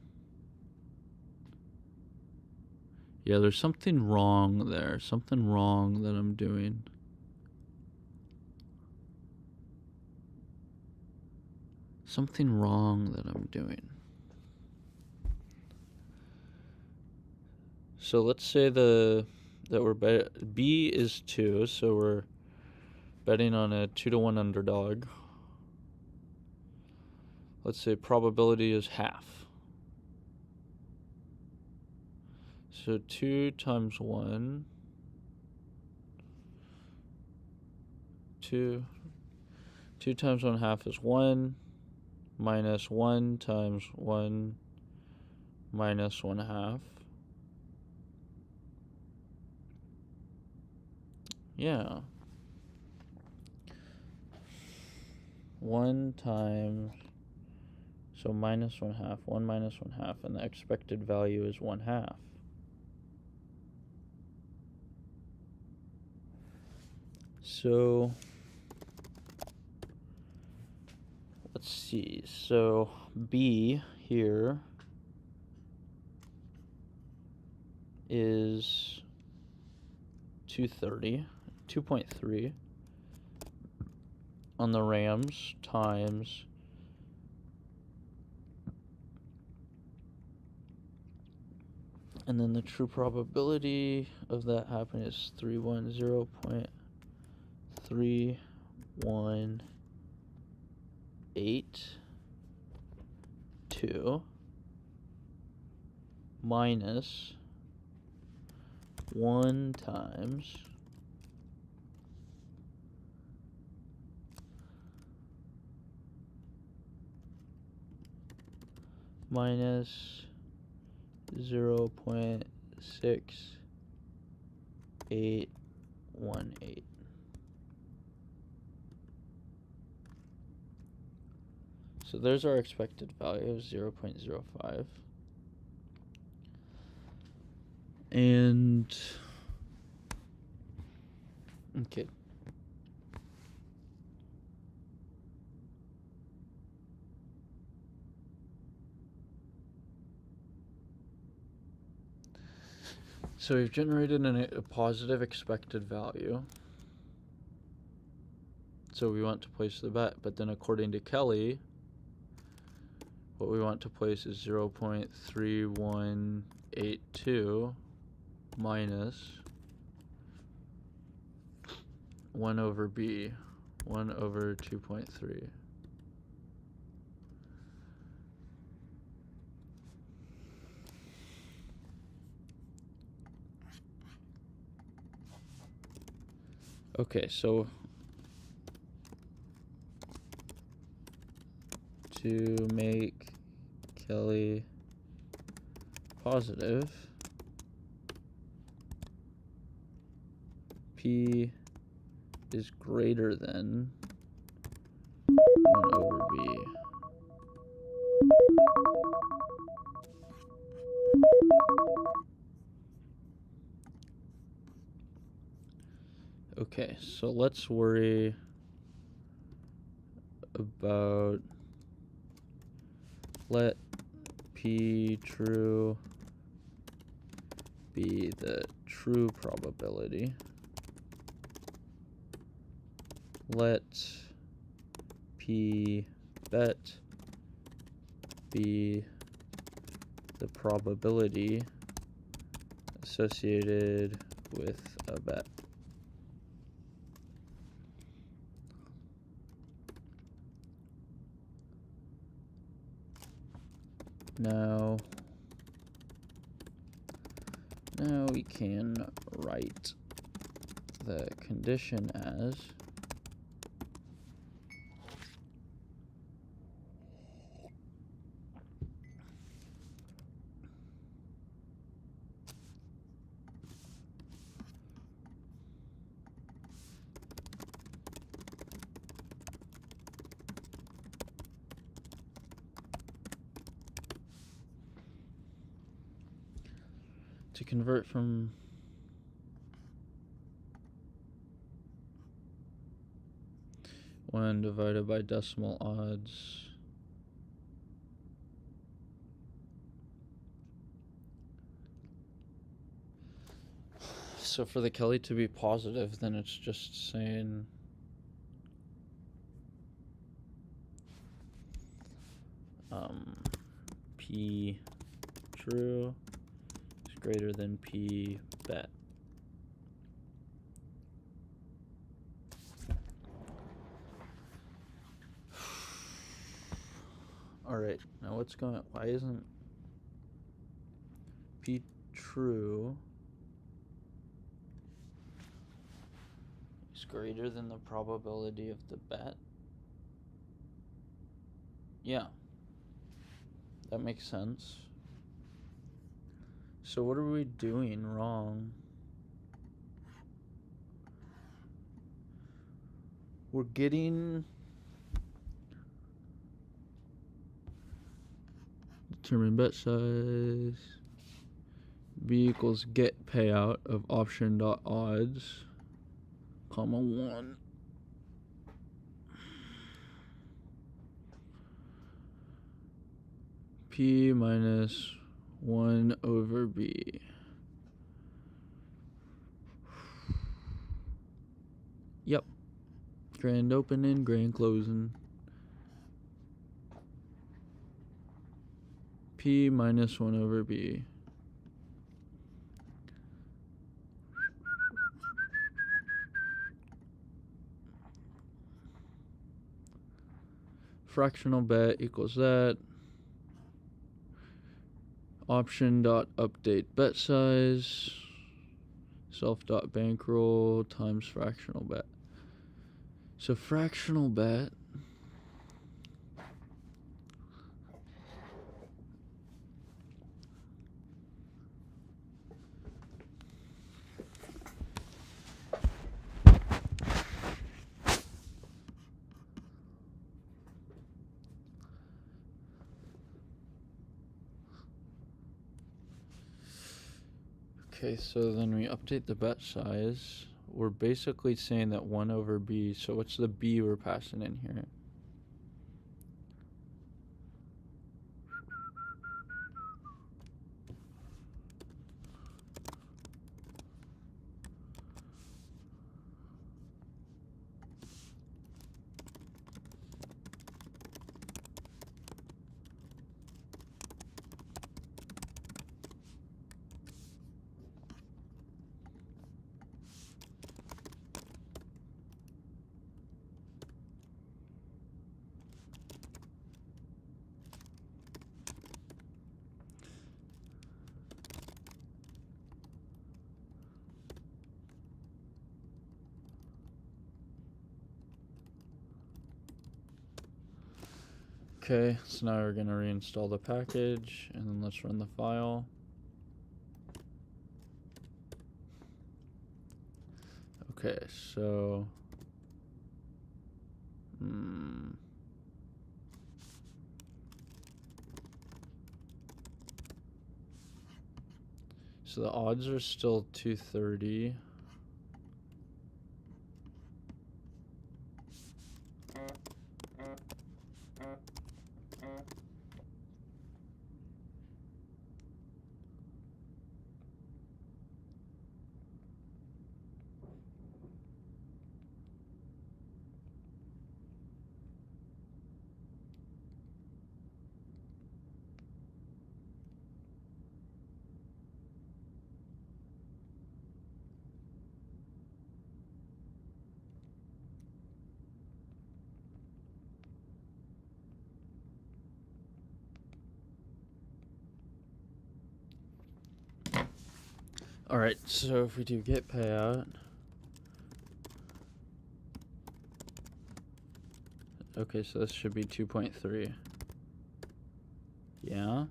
Yeah, there's something wrong there. Something wrong that I'm doing. Something wrong that I'm doing. So let's say that we're B is 2, so we're betting on a 2-to-1 underdog. Let's say probability is half. So 2 times 1, 2 times 1 half is 1, minus 1 times 1 minus 1 half. Yeah. 1 times, so minus 1 half, 1 minus 1 half, and the expected value is 1 half. So, let's see, so B here is 2.3 on the Rams times and then the true probability of that happening is 310.318 minus 1 times minus 0.6818. So there's our expected value of 0.05. And okay. So we've generated a positive expected value. So we want to place the bet, but then according to Kelly, what we want to place is 0.3182 minus 1 over B, 1 over 2.3. Okay, so to make Kelly positive, P is greater than 1 over B. Okay, so let's worry about let P true be the true probability. Let P bet be the probability associated with a bet. Now we can write the condition as to convert from when divided by decimal odds. So for the Kelly to be positive, then it's just saying P true is greater than P bet. All right, now why isn't P true is greater than the probability of the bet? Yeah, that makes sense. So what are we doing wrong? We're getting determine bet size. B equals get payout of option dot odds, comma 1. P minus 1 over B. Yep. Grand opening, grand closing. P minus 1 over B. Fractional bet equals that. Option dot update bet size. Self dot bankroll times fractional bet. So fractional bet okay, so then we update the bet size. We're basically saying that 1 over B. So what's the B we're passing in here? Okay, so now we're going to reinstall the package, and then let's run the file. Okay, so so the odds are still 230. Alright, so if we do get payout. Okay, so this should be 2.3. Yeah.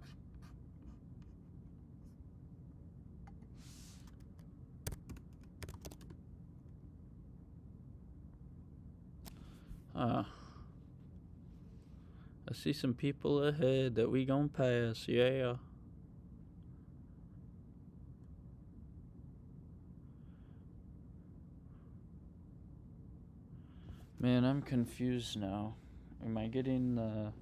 I see some people ahead that we gon' pass, yeah. Man, I'm confused now. Am I getting the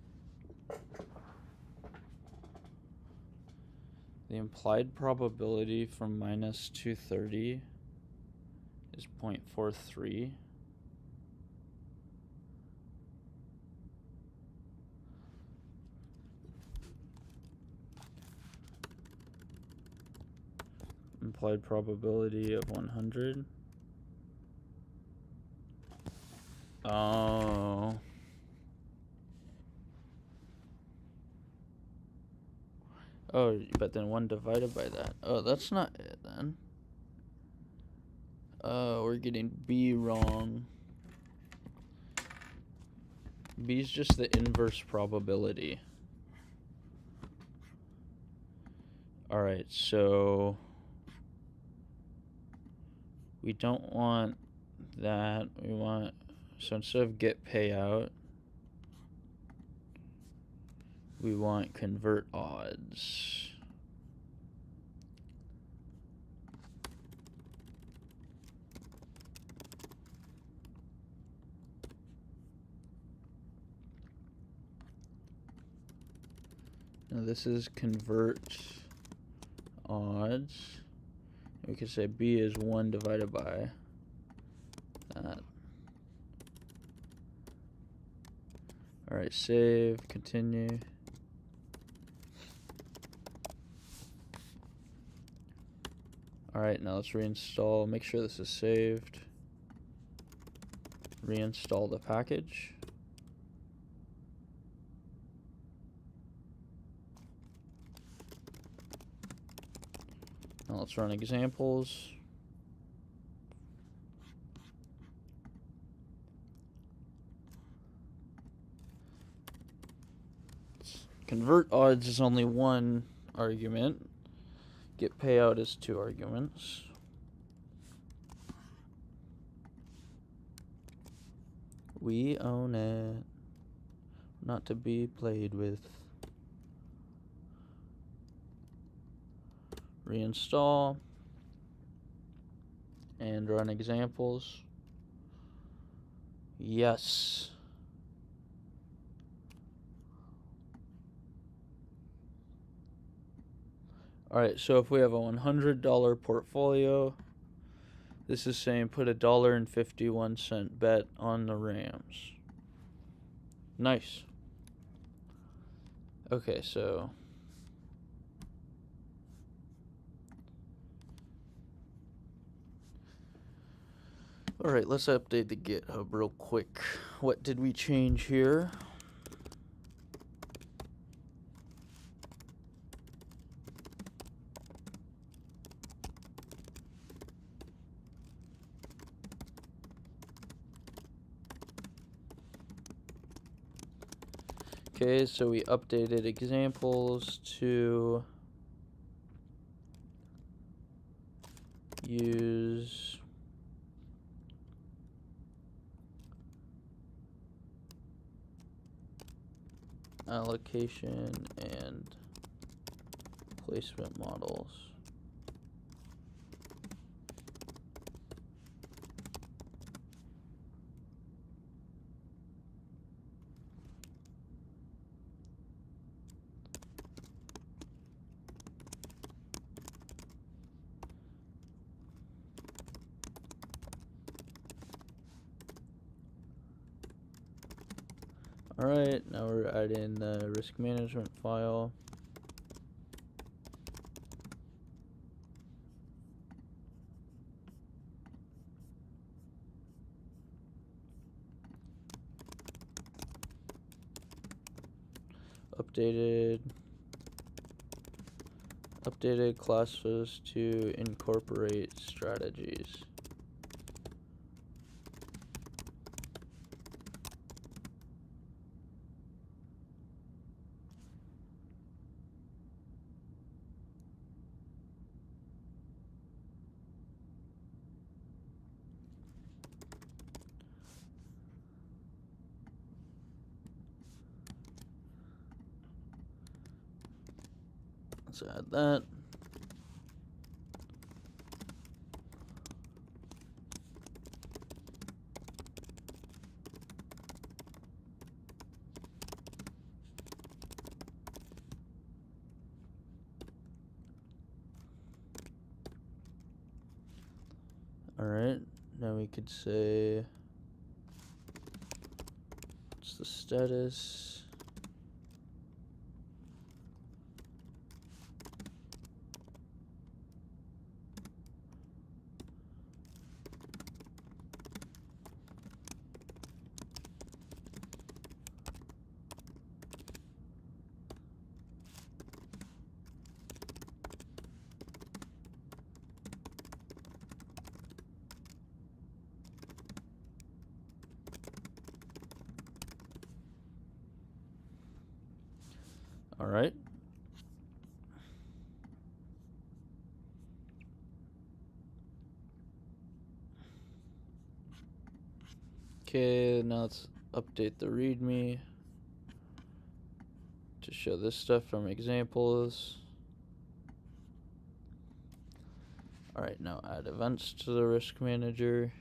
implied probability from minus 230 is 0.43? Implied probability of 100. Oh. Oh, but then 1 divided by that. Oh, that's not it then. We're getting B wrong. B is just the inverse probability. Alright, so we don't want that. We want, so instead of get payout, we want convert odds. Now this is convert odds. We could say B is 1 divided by that. Alright, save, continue. Alright, now let's reinstall. Make sure this is saved. Reinstall the package. Now let's run examples. Convert odds is only 1 argument. Get payout is 2 arguments. We own it. Not to be played with. Reinstall. And run examples. Yes. Alright, so if we have a $100 portfolio, this is saying put $1.51 bet on the Rams. Nice. Okay, so alright, let's update the GitHub real quick. What did we change here? Okay, so we updated examples to use allocation and placement models. Alright, now we're adding the risk management file. updated classes to incorporate strategies. Let's add that. Alright, now we could say, what's the status? All right. Okay, now let's update the README to show this stuff from examples. All right, now add events to the risk manager.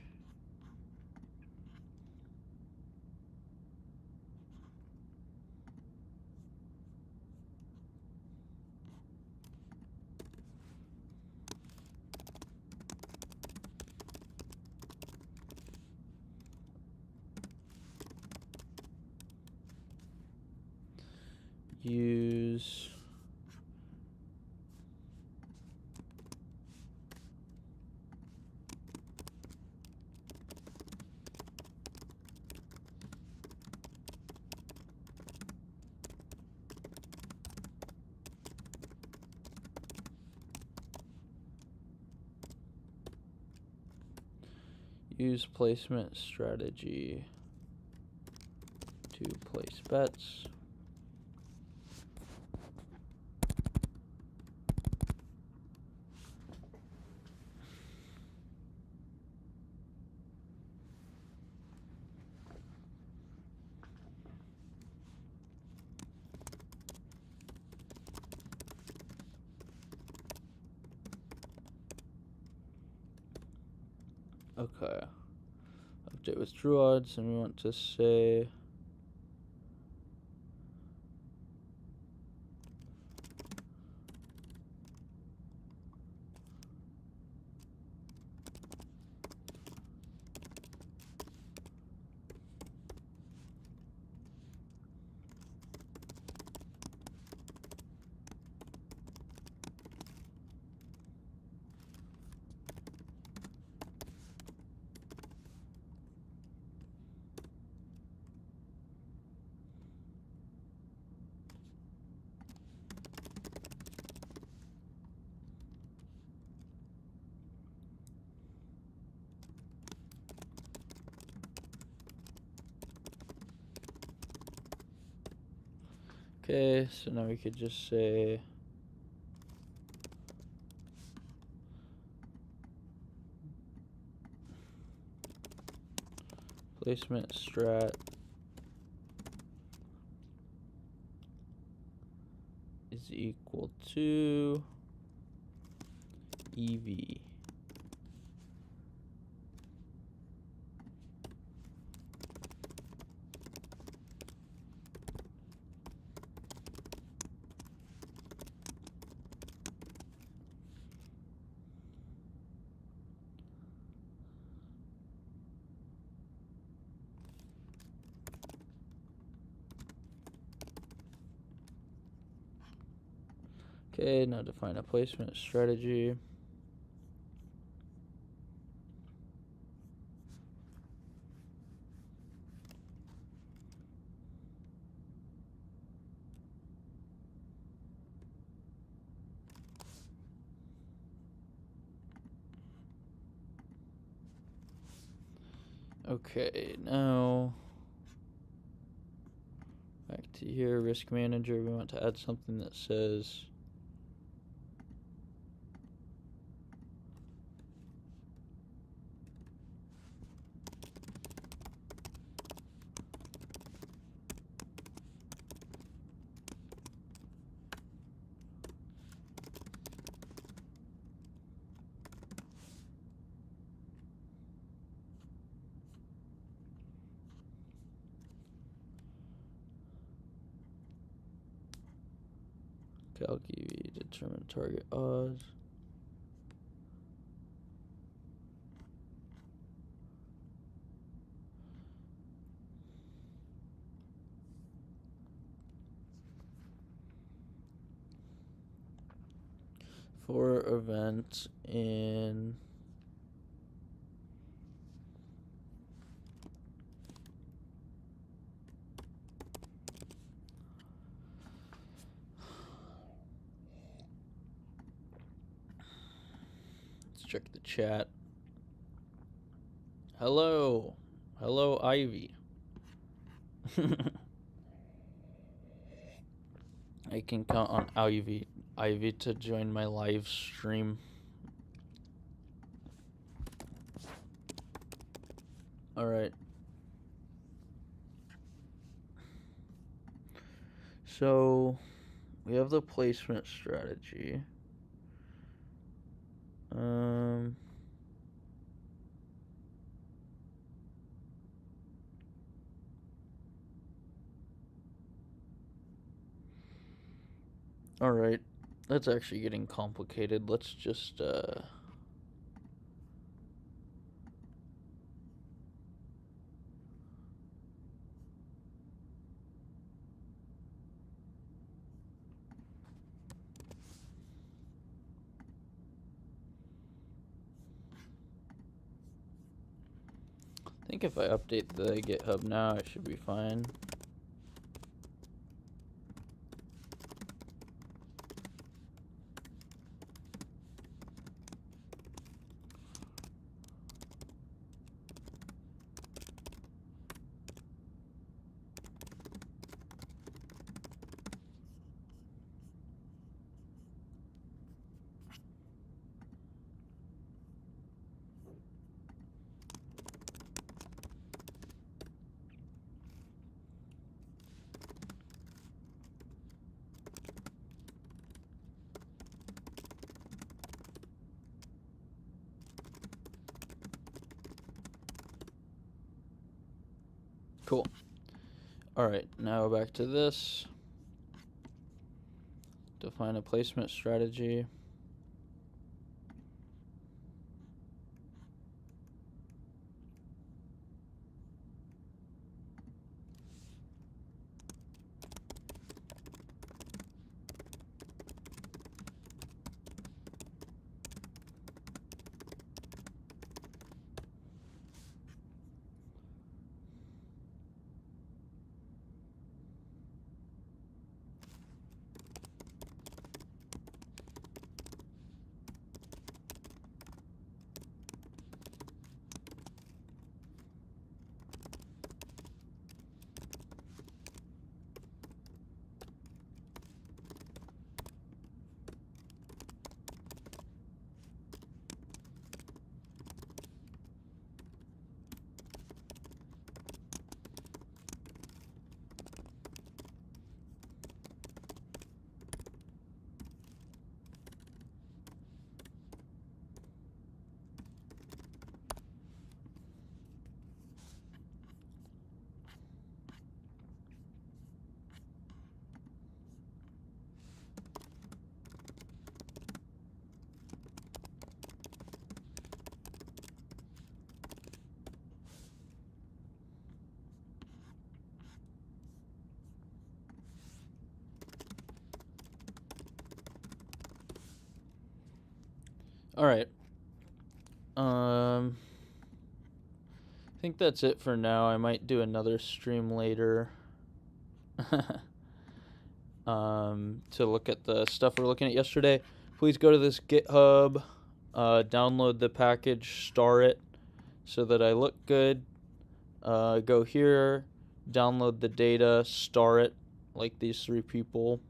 Use placement strategy to place bets. Okay. Update with true odds, and we want to say okay, so now we could just say placement strat is equal to EV. Okay, now define a placement strategy. Okay, now back to here, risk manager. We want to add something that says calc EV, determine target odds. For event in let's check the chat. Hello, Ivy. I can count on Ivy to join my live stream. All right. So we have the placement strategy. All right. That's actually getting complicated. Let's just I think if I update the GitHub now, it should be fine. Cool. All right, now back to this. Define a placement strategy. All right. I think that's it for now. I might do another stream later to look at the stuff we're looking at yesterday. Please go to this GitHub, download the package, star it so that I look good. Go here, download the data, star it like these 3 people.